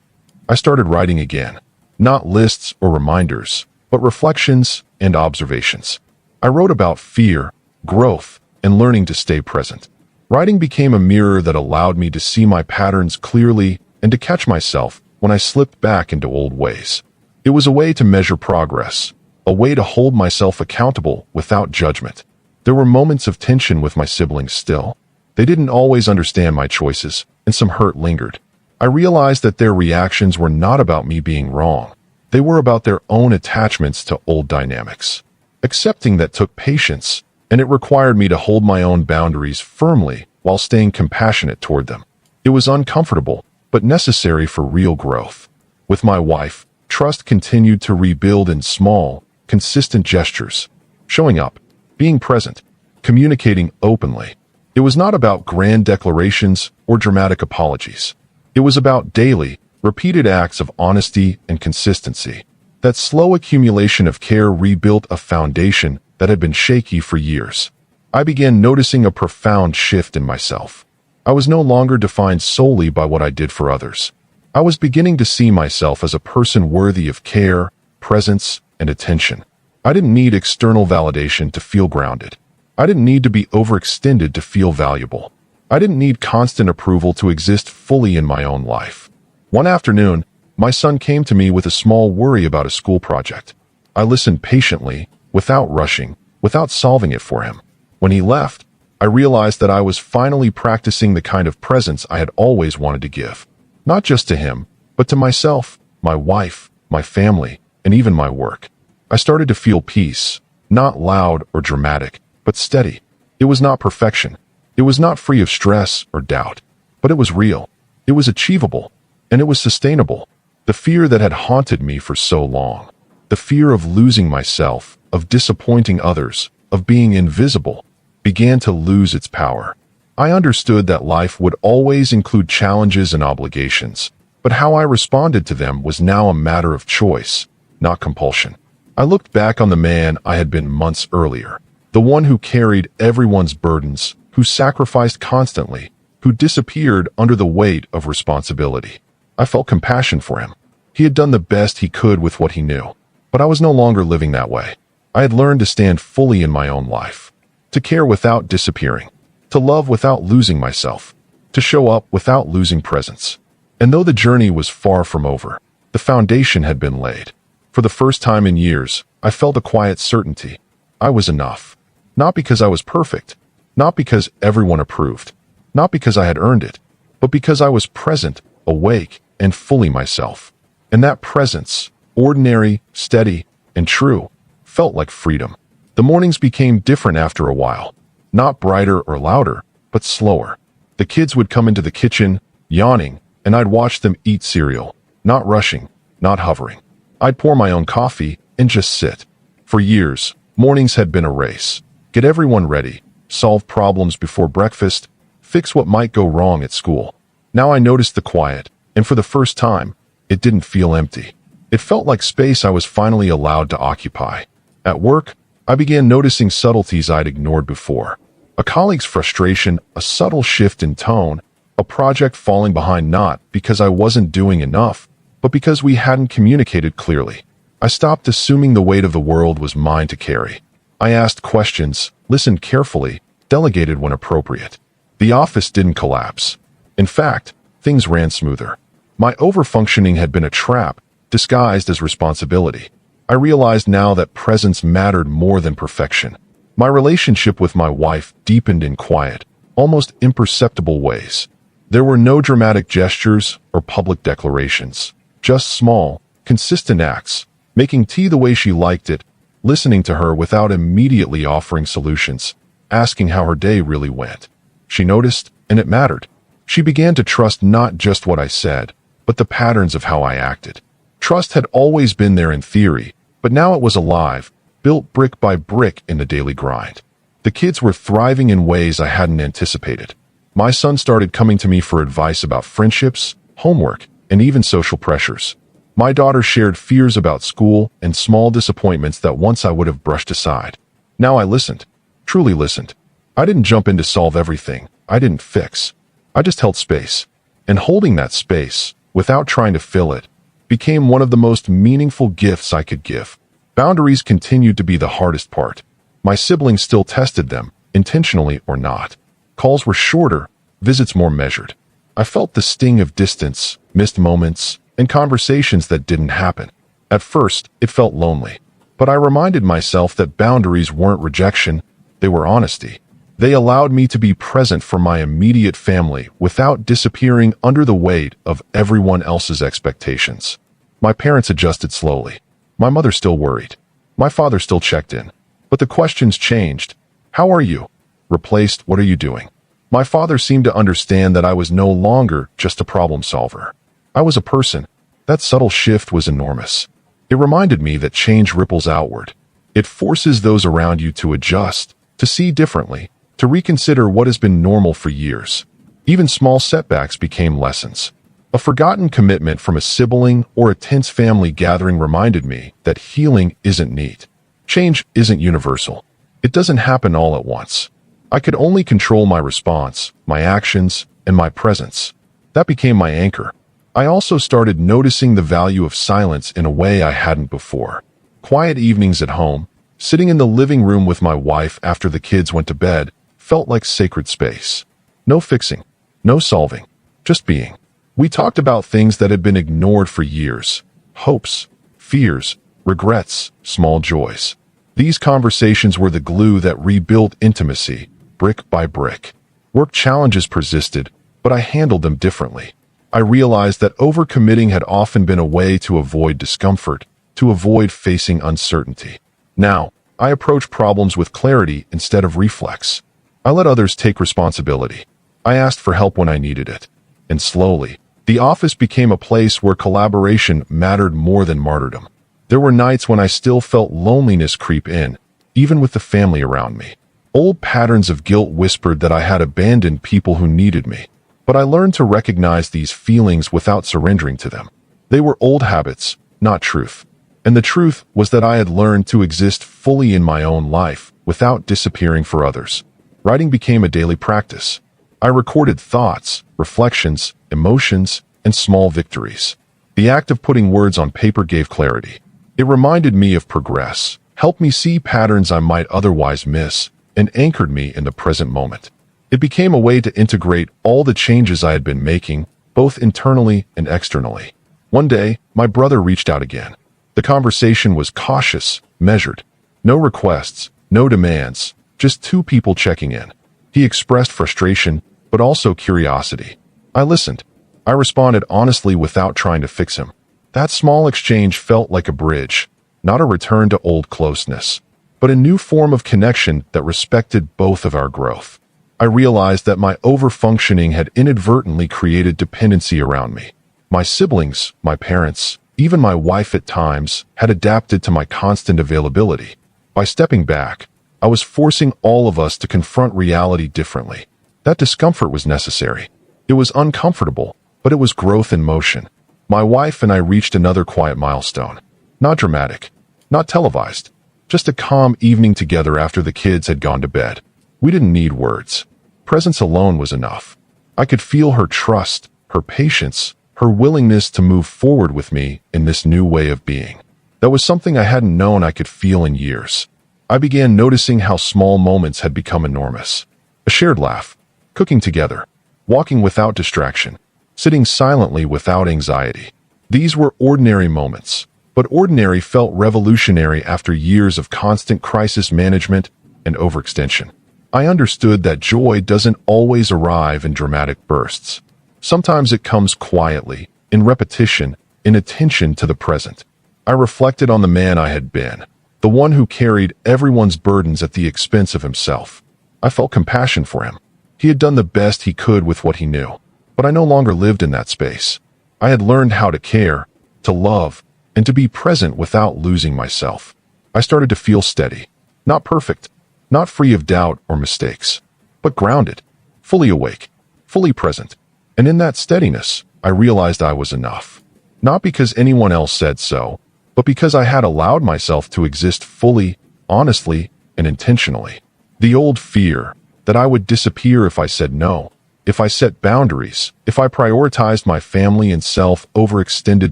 I started writing again, not lists or reminders, but reflections and observations. I wrote about fear, growth, and learning to stay present. Writing became a mirror that allowed me to see my patterns clearly and to catch myself when I slipped back into old ways. It was a way to measure progress, a way to hold myself accountable without judgment. There were moments of tension with my siblings still. They didn't always understand my choices, and some hurt lingered. I realized that their reactions were not about me being wrong. They were about their own attachments to old dynamics. Accepting that took patience, and it required me to hold my own boundaries firmly while staying compassionate toward them. It was uncomfortable, but necessary for real growth. With my wife, trust continued to rebuild in small, consistent gestures. Showing up, being present, communicating openly. It was not about grand declarations or dramatic apologies. It was about daily, repeated acts of honesty and consistency. That slow accumulation of care rebuilt a foundation that had been shaky for years. I began noticing a profound shift in myself. I was no longer defined solely by what I did for others. I was beginning to see myself as a person worthy of care, presence, and attention. I didn't need external validation to feel grounded. I didn't need to be overextended to feel valuable. I didn't need constant approval to exist fully in my own life. One afternoon, my son came to me with a small worry about a school project. I listened patiently, without rushing, without solving it for him. When he left, I realized that I was finally practicing the kind of presence I had always wanted to give. Not just to him, but to myself, my wife, my family, and even my work. I started to feel peace, not loud or dramatic, but steady. It was not perfection. It was not free of stress or doubt, but it was real. It was achievable, and it was sustainable. The fear that had haunted me for so long, the fear of losing myself, of disappointing others, of being invisible, began to lose its power. I understood that life would always include challenges and obligations, but how I responded to them was now a matter of choice, not compulsion. I looked back on the man I had been months earlier, the one who carried everyone's burdens, who sacrificed constantly, who disappeared under the weight of responsibility. I felt compassion for him. He had done the best he could with what he knew, but I was no longer living that way. I had learned to stand fully in my own life, to care without disappearing, to love without losing myself, to show up without losing presence. And though the journey was far from over, the foundation had been laid. For the first time in years, I felt a quiet certainty. I was enough. Not because I was perfect, not because everyone approved, not because I had earned it, but because I was present, awake, and fully myself. And that presence, ordinary, steady, and true, felt like freedom. The mornings became different after a while, not brighter or louder, but slower. The kids would come into the kitchen, yawning, and I'd watch them eat cereal, not rushing, not hovering. I'd pour my own coffee and just sit. For years, mornings had been a race. Get everyone ready, solve problems before breakfast, fix what might go wrong at school. Now I noticed the quiet, and for the first time, it didn't feel empty. It felt like space I was finally allowed to occupy. At work, I began noticing subtleties I'd ignored before. A colleague's frustration, a subtle shift in tone, a project falling behind not because I wasn't doing enough, but because we hadn't communicated clearly. I stopped assuming the weight of the world was mine to carry. I asked questions, listened carefully, delegated when appropriate. The office didn't collapse. In fact, things ran smoother. My overfunctioning had been a trap, disguised as responsibility. I realized now that presence mattered more than perfection. My relationship with my wife deepened in quiet, almost imperceptible ways. There were no dramatic gestures or public declarations, just small, consistent acts, making tea the way she liked it, listening to her without immediately offering solutions, asking how her day really went. She noticed, and it mattered. She began to trust not just what I said, but the patterns of how I acted. Trust had always been there in theory, but now it was alive, built brick by brick in the daily grind. The kids were thriving in ways I hadn't anticipated. My son started coming to me for advice about friendships, homework, and even social pressures. My daughter shared fears about school and small disappointments that once I would have brushed aside. Now I listened, truly listened. I didn't jump in to solve everything. I didn't fix. I just held space. And holding that space, without trying to fill it, became one of the most meaningful gifts I could give. Boundaries continued to be the hardest part. My siblings still tested them, intentionally or not. Calls were shorter, visits more measured. I felt the sting of distance, missed moments, and conversations that didn't happen. At first, it felt lonely. But I reminded myself that boundaries weren't rejection, they were honesty. They allowed me to be present for my immediate family without disappearing under the weight of everyone else's expectations. My parents adjusted slowly. My mother still worried. My father still checked in. But the questions changed. How are you? Replaced, what are you doing? My father seemed to understand that I was no longer just a problem solver. I was a person. That subtle shift was enormous. It reminded me that change ripples outward. It forces those around you to adjust, to see differently, to reconsider what has been normal for years. Even small setbacks became lessons. A forgotten commitment from a sibling or a tense family gathering reminded me that healing isn't neat. Change isn't universal. It doesn't happen all at once. I could only control my response, my actions, and my presence. That became my anchor. I also started noticing the value of silence in a way I hadn't before. Quiet evenings at home, Sitting in the living room with my wife after the kids went to bed felt like sacred space. No fixing, no solving, just being. We talked about things that had been ignored for years. Hopes, fears, regrets, small joys. These conversations were the glue that rebuilt intimacy, brick by brick. Work challenges persisted, but I handled them differently. I realized that overcommitting had often been a way to avoid discomfort, to avoid facing uncertainty. Now, I approach problems with clarity instead of reflex. I let others take responsibility. I asked for help when I needed it. And slowly, the office became a place where collaboration mattered more than martyrdom. There were nights when I still felt loneliness creep in, even with the family around me. Old patterns of guilt whispered that I had abandoned people who needed me. But I learned to recognize these feelings without surrendering to them. They were old habits, not truth. And the truth was that I had learned to exist fully in my own life without disappearing for others. Writing became a daily practice. I recorded thoughts, reflections, emotions, and small victories. The act of putting words on paper gave clarity. It reminded me of progress, helped me see patterns I might otherwise miss, and anchored me in the present moment. It became a way to integrate all the changes I had been making, both internally and externally. One day, my brother reached out again. The conversation was cautious, measured. No requests, no demands, just two people checking in. He expressed frustration, but also curiosity. I listened. I responded honestly without trying to fix him. That small exchange felt like a bridge, not a return to old closeness, but a new form of connection that respected both of our growth. I realized that my overfunctioning had inadvertently created dependency around me. My siblings, my parents, even my wife at times, had adapted to my constant availability. By stepping back, I was forcing all of us to confront reality differently. That discomfort was necessary. It was uncomfortable, but it was growth in motion. My wife and I reached another quiet milestone. Not dramatic, not televised, just a calm evening together after the kids had gone to bed. We didn't need words. Presence alone was enough. I could feel her trust, her patience, her willingness to move forward with me in this new way of being. That was something I hadn't known I could feel in years. I began noticing how small moments had become enormous. A shared laugh, cooking together, walking without distraction, sitting silently without anxiety. These were ordinary moments, but ordinary felt revolutionary after years of constant crisis management and overextension. I understood that joy doesn't always arrive in dramatic bursts. Sometimes it comes quietly, in repetition, in attention to the present. I reflected on the man I had been, the one who carried everyone's burdens at the expense of himself. I felt compassion for him. He had done the best he could with what he knew, but I no longer lived in that space. I had learned how to care, to love, and to be present without losing myself. I started to feel steady, not perfect, not free of doubt or mistakes, but grounded, fully awake, fully present. And in that steadiness, I realized I was enough. Not because anyone else said so, but because I had allowed myself to exist fully, honestly, and intentionally. The old fear that I would disappear if I said no, if I set boundaries, if I prioritized my family and self over extended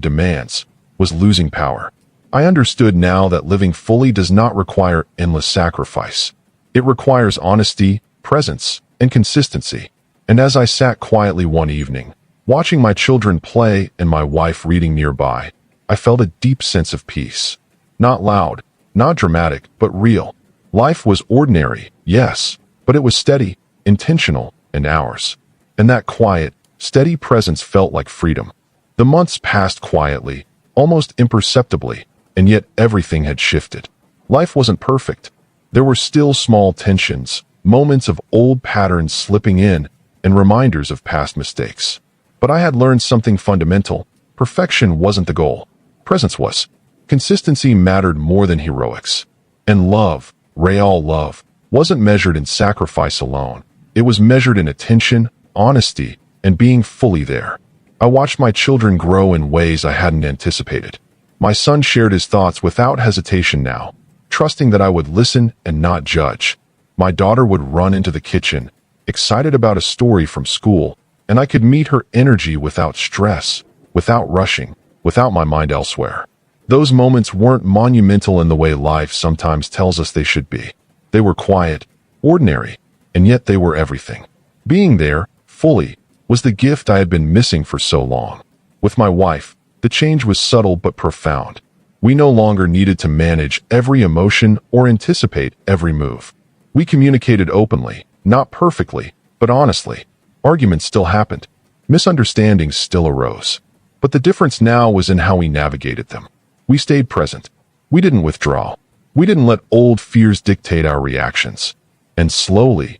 demands, was losing power. I understood now that living fully does not require endless sacrifice. It requires honesty, presence, and consistency. And as I sat quietly one evening, watching my children play and my wife reading nearby, I felt a deep sense of peace. Not loud, not dramatic, but real. Life was ordinary, yes, but it was steady, intentional, and ours. And that quiet, steady presence felt like freedom. The months passed quietly, almost imperceptibly, and yet everything had shifted. Life wasn't perfect. There were still small tensions, moments of old patterns slipping in, and reminders of past mistakes. But I had learned something fundamental. Perfection wasn't the goal. Presence was. Consistency mattered more than heroics. And love, real love, wasn't measured in sacrifice alone. It was measured in attention, honesty, and being fully there. I watched my children grow in ways I hadn't anticipated. My son shared his thoughts without hesitation now, trusting that I would listen and not judge. My daughter would run into the kitchen, excited about a story from school, and I could meet her energy without stress, without rushing, without my mind elsewhere. Those moments weren't monumental in the way life sometimes tells us they should be. They were quiet, ordinary, and yet they were everything. Being there, fully, was the gift I had been missing for so long. With my wife, the change was subtle but profound. We no longer needed to manage every emotion or anticipate every move. We communicated openly, not perfectly, but honestly. Arguments still happened. Misunderstandings still arose. But the difference now was in how we navigated them. We stayed present. We didn't withdraw. We didn't let old fears dictate our reactions. And slowly,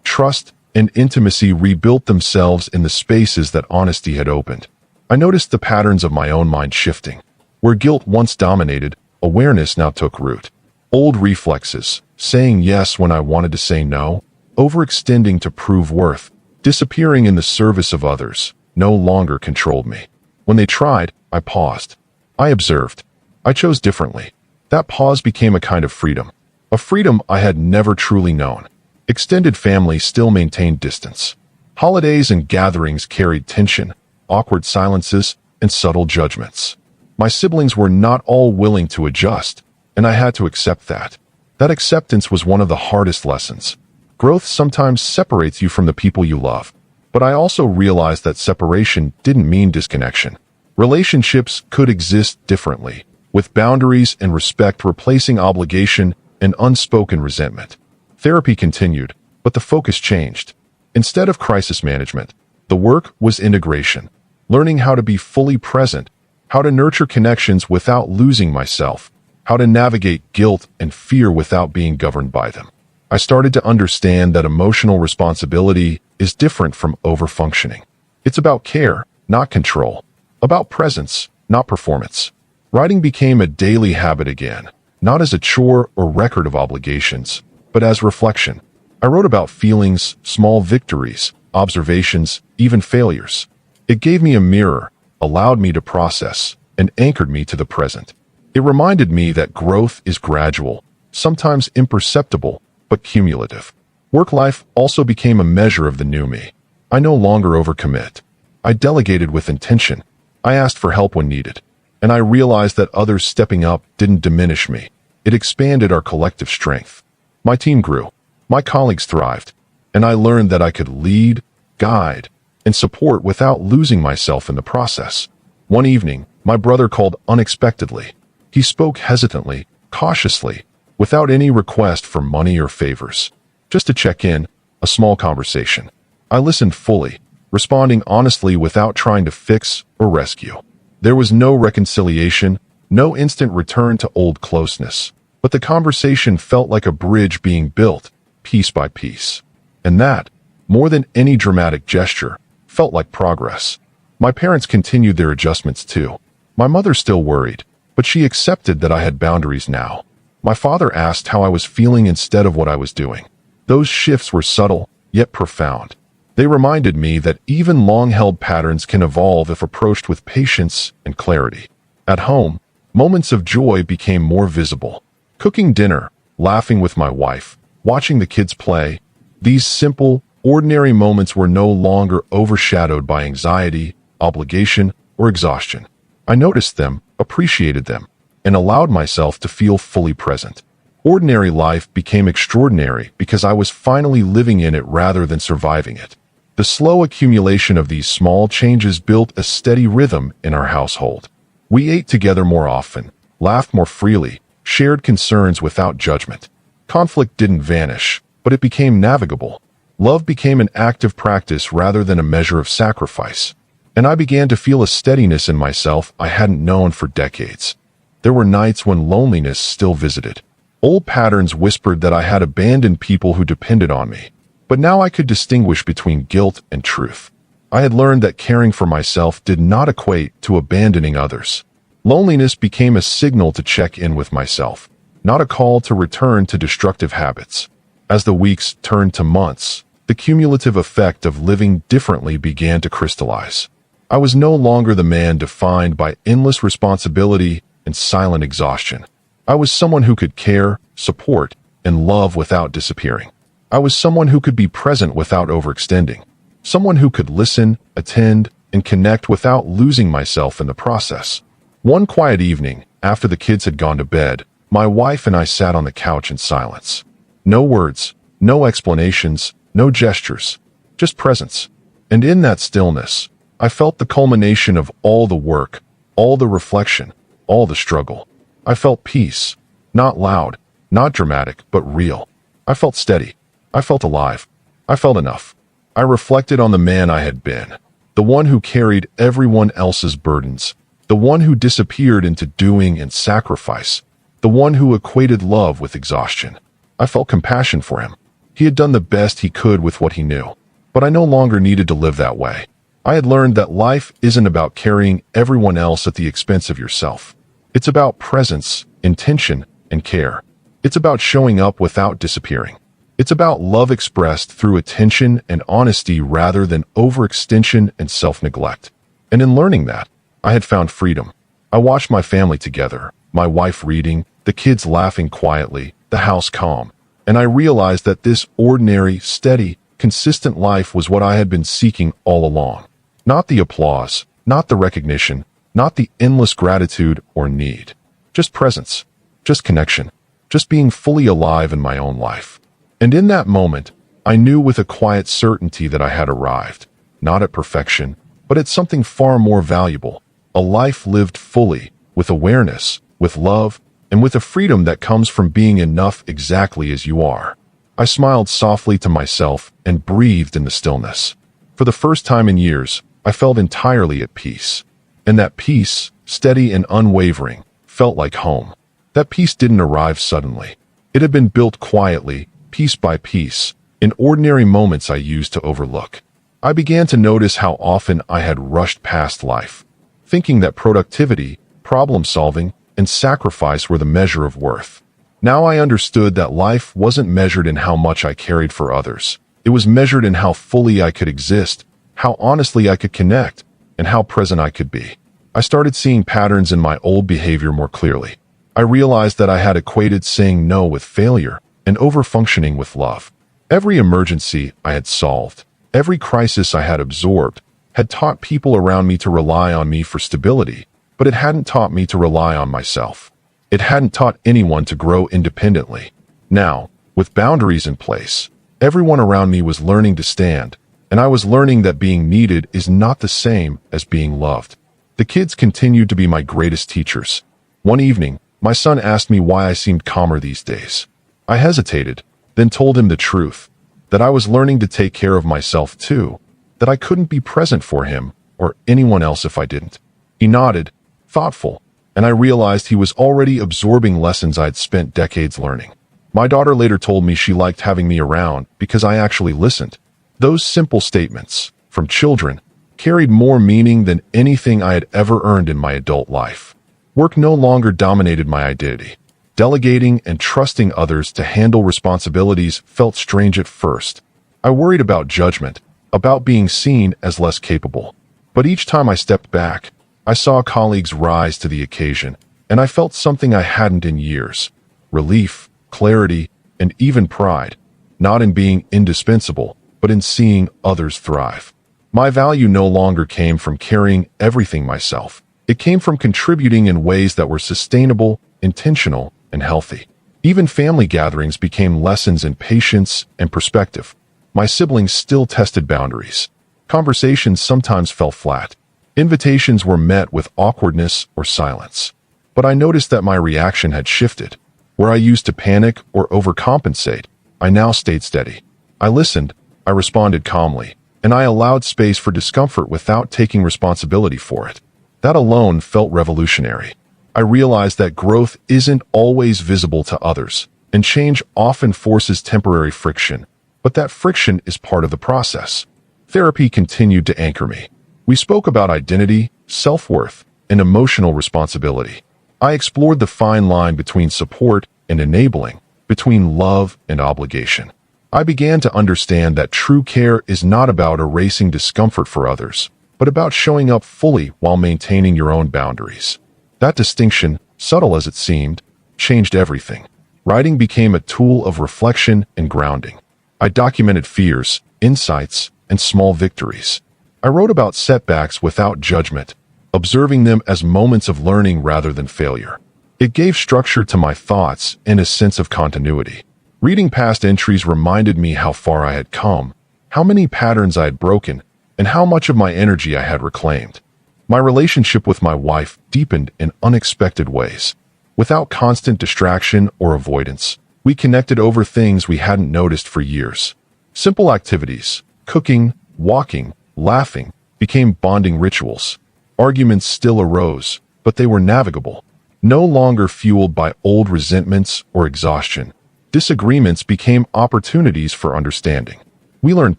trust and intimacy rebuilt themselves in the spaces that honesty had opened. I noticed the patterns of my own mind shifting. Where guilt once dominated, awareness now took root. Old reflexes, saying yes when I wanted to say no, overextending to prove worth, disappearing in the service of others, no longer controlled me. When they tried, I paused. I observed. I chose differently. That pause became a kind of freedom. A freedom I had never truly known. Extended family still maintained distance. Holidays and gatherings carried tension, awkward silences, and subtle judgments. My siblings were not all willing to adjust, and I had to accept that. That acceptance was one of the hardest lessons. Growth sometimes separates you from the people you love, but I also realized that separation didn't mean disconnection. Relationships could exist differently, with boundaries and respect replacing obligation and unspoken resentment. Therapy continued, but the focus changed. Instead of crisis management, the work was integration, learning how to be fully present, how to nurture connections without losing myself, how to navigate guilt and fear without being governed by them. I started to understand that emotional responsibility is different from overfunctioning. It's about care, not control. About presence, not performance. Writing became a daily habit again, not as a chore or record of obligations, but as reflection. I wrote about feelings, small victories, observations, even failures. It gave me a mirror, allowed me to process, and anchored me to the present. It reminded me that growth is gradual, sometimes imperceptible, but cumulative. Work life also became a measure of the new me. I no longer overcommit. I delegated with intention. I asked for help when needed. And I realized that others stepping up didn't diminish me. It expanded our collective strength. My team grew. My colleagues thrived. And I learned that I could lead, guide, and support without losing myself in the process. One evening, my brother called unexpectedly. He spoke hesitantly, cautiously, without any request for money or favors. Just to check in, a small conversation. I listened fully, responding honestly without trying to fix or rescue. There was no reconciliation, no instant return to old closeness, but the conversation felt like a bridge being built, piece by piece. And that, more than any dramatic gesture, felt like progress. My parents continued their adjustments too. My mother still worried, but she accepted that I had boundaries now. My father asked how I was feeling instead of what I was doing. Those shifts were subtle, yet profound. They reminded me that even long-held patterns can evolve if approached with patience and clarity. At home, moments of joy became more visible. Cooking dinner, laughing with my wife, watching the kids play. These simple, ordinary moments were no longer overshadowed by anxiety, obligation, or exhaustion. I noticed them, appreciated them, and allowed myself to feel fully present. Ordinary life became extraordinary because I was finally living in it rather than surviving it. The slow accumulation of these small changes built a steady rhythm in our household. We ate together more often, laughed more freely, shared concerns without judgment. Conflict didn't vanish, but it became navigable. Love became an active practice rather than a measure of sacrifice. And I began to feel a steadiness in myself I hadn't known for decades. There were nights when loneliness still visited. Old patterns whispered that I had abandoned people who depended on me. But now I could distinguish between guilt and truth. I had learned that caring for myself did not equate to abandoning others. Loneliness became a signal to check in with myself, not a call to return to destructive habits. As the weeks turned to months, the cumulative effect of living differently began to crystallize. I was no longer the man defined by endless responsibility and silent exhaustion. I was someone who could care, support, and love without disappearing. I was someone who could be present without overextending. Someone who could listen, attend, and connect without losing myself in the process. One quiet evening, after the kids had gone to bed, my wife and I sat on the couch in silence. No words, no explanations, no gestures, just presence. And in that stillness, I felt the culmination of all the work, all the reflection, all the struggle. I felt peace, not loud, not dramatic, but real. I felt steady. I felt alive. I felt enough. I reflected on the man I had been, the one who carried everyone else's burdens, the one who disappeared into doing and sacrifice, the one who equated love with exhaustion. I felt compassion for him. He had done the best he could with what he knew, but I no longer needed to live that way. I had learned that life isn't about carrying everyone else at the expense of yourself. It's about presence, intention, and care. It's about showing up without disappearing. It's about love expressed through attention and honesty rather than overextension and self-neglect. And in learning that, I had found freedom. I watched my family together, my wife reading, the kids laughing quietly, the house calm. And I realized that this ordinary, steady, consistent life was what I had been seeking all along. Not the applause, not the recognition, not the endless gratitude or need. Just presence, just connection, just being fully alive in my own life. And in that moment, I knew with a quiet certainty that I had arrived, not at perfection, but at something far more valuable, a life lived fully, with awareness, with love, and with a freedom that comes from being enough exactly as you are. I smiled softly to myself and breathed in the stillness. For the first time in years, I felt entirely at peace. And that peace, steady and unwavering, felt like home. That peace didn't arrive suddenly. It had been built quietly, piece by piece, in ordinary moments I used to overlook. I began to notice how often I had rushed past life, thinking that productivity, problem-solving, and sacrifice were the measure of worth. Now I understood that life wasn't measured in how much I cared for others. It was measured in how fully I could exist, how honestly I could connect, and how present I could be. I started seeing patterns in my old behavior more clearly. I realized that I had equated saying no with failure and overfunctioning with love. Every emergency I had solved, every crisis I had absorbed, had taught people around me to rely on me for stability, but it hadn't taught me to rely on myself. It hadn't taught anyone to grow independently. Now, with boundaries in place, everyone around me was learning to stand, and I was learning that being needed is not the same as being loved. The kids continued to be my greatest teachers. One evening, my son asked me why I seemed calmer these days. I hesitated, then told him the truth, that I was learning to take care of myself too, that I couldn't be present for him or anyone else if I didn't. He nodded, thoughtful, and I realized he was already absorbing lessons I'd spent decades learning. My daughter later told me she liked having me around because I actually listened. Those simple statements, from children, carried more meaning than anything I had ever earned in my adult life. Work no longer dominated my identity. Delegating and trusting others to handle responsibilities felt strange at first. I worried about judgment, about being seen as less capable. But each time I stepped back, I saw colleagues rise to the occasion, and I felt something I hadn't in years. Relief, clarity, and even pride, not in being indispensable, but in seeing others thrive. My value no longer came from carrying everything myself. It came from contributing in ways that were sustainable, intentional, and healthy. Even family gatherings became lessons in patience and perspective. My siblings still tested boundaries. Conversations sometimes fell flat. Invitations were met with awkwardness or silence. But I noticed that my reaction had shifted. Where I used to panic or overcompensate, I now stayed steady. I listened, I responded calmly, and I allowed space for discomfort without taking responsibility for it. That alone felt revolutionary. I realized that growth isn't always visible to others, and change often forces temporary friction, but that friction is part of the process. Therapy continued to anchor me. We spoke about identity, self-worth, and emotional responsibility. I explored the fine line between support and enabling, between love and obligation. I began to understand that true care is not about erasing discomfort for others, but about showing up fully while maintaining your own boundaries. That distinction, subtle as it seemed, changed everything. Writing became a tool of reflection and grounding. I documented fears, insights, and small victories. I wrote about setbacks without judgment, observing them as moments of learning rather than failure. It gave structure to my thoughts and a sense of continuity. Reading past entries reminded me how far I had come, how many patterns I had broken, and how much of my energy I had reclaimed. My relationship with my wife deepened in unexpected ways. Without constant distraction or avoidance, we connected over things we hadn't noticed for years. Simple activities, cooking, walking, laughing, became bonding rituals. Arguments still arose, but they were navigable, no longer fueled by old resentments or exhaustion. Disagreements became opportunities for understanding. We learned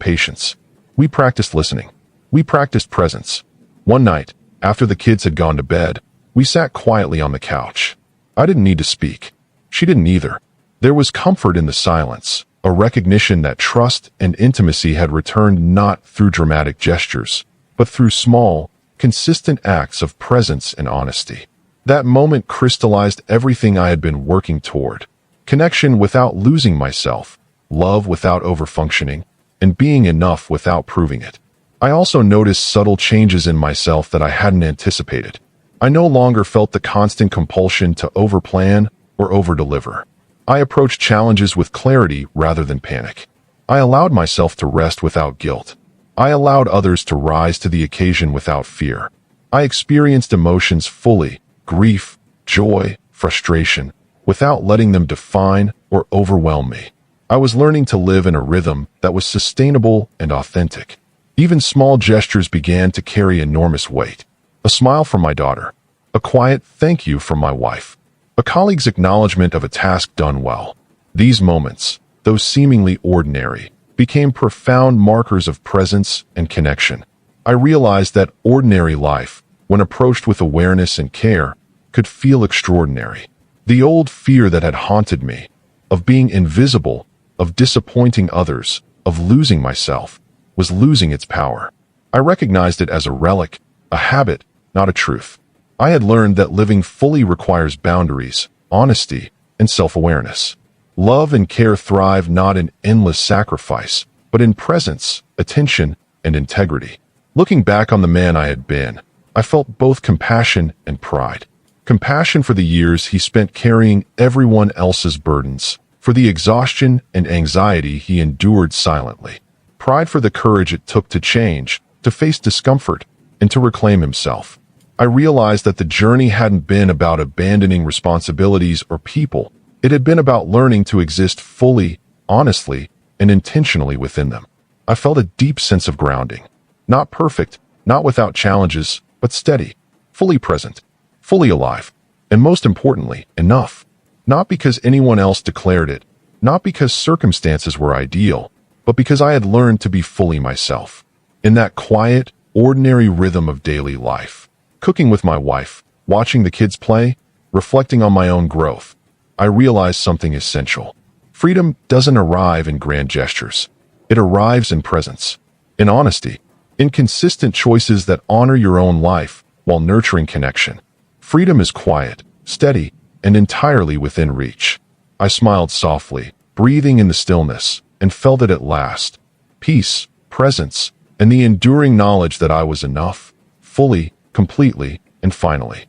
patience. We practiced listening. We practiced presence. One night, after the kids had gone to bed, we sat quietly on the couch. I didn't need to speak. She didn't either. There was comfort in the silence, a recognition that trust and intimacy had returned not through dramatic gestures, but through small, consistent acts of presence and honesty. That moment crystallized everything I had been working toward. Connection without losing myself, love without overfunctioning, and being enough without proving it. I also noticed subtle changes in myself that I hadn't anticipated. I no longer felt the constant compulsion to overplan or overdeliver. I approached challenges with clarity rather than panic. I allowed myself to rest without guilt. I allowed others to rise to the occasion without fear. I experienced emotions fully, grief, joy, frustration, without letting them define or overwhelm me. I was learning to live in a rhythm that was sustainable and authentic. Even small gestures began to carry enormous weight. A smile from my daughter, a quiet thank you from my wife, a colleague's acknowledgement of a task done well. These moments, though seemingly ordinary, became profound markers of presence and connection. I realized that ordinary life, when approached with awareness and care, could feel extraordinary. The old fear that had haunted me, of being invisible, of disappointing others, of losing myself, was losing its power. I recognized it as a relic, a habit, not a truth. I had learned that living fully requires boundaries, honesty, and self-awareness. Love and care thrive not in endless sacrifice, but in presence, attention, and integrity. Looking back on the man I had been, I felt both compassion and pride. Compassion for the years he spent carrying everyone else's burdens, for the exhaustion and anxiety he endured silently. Pride for the courage it took to change, to face discomfort, and to reclaim himself. I realized that the journey hadn't been about abandoning responsibilities or people. It had been about learning to exist fully, honestly, and intentionally within them. I felt a deep sense of grounding. Not perfect, not without challenges, but steady, fully present, fully alive, and most importantly, enough. Not because anyone else declared it, not because circumstances were ideal, but because I had learned to be fully myself. In that quiet, ordinary rhythm of daily life, cooking with my wife, watching the kids play, reflecting on my own growth, I realized something essential. Freedom doesn't arrive in grand gestures. It arrives in presence, in honesty, in consistent choices that honor your own life while nurturing connection. Freedom is quiet, steady, and entirely within reach. I smiled softly, breathing in the stillness, and felt it at last. Peace, presence, and the enduring knowledge that I was enough, fully, completely, and finally.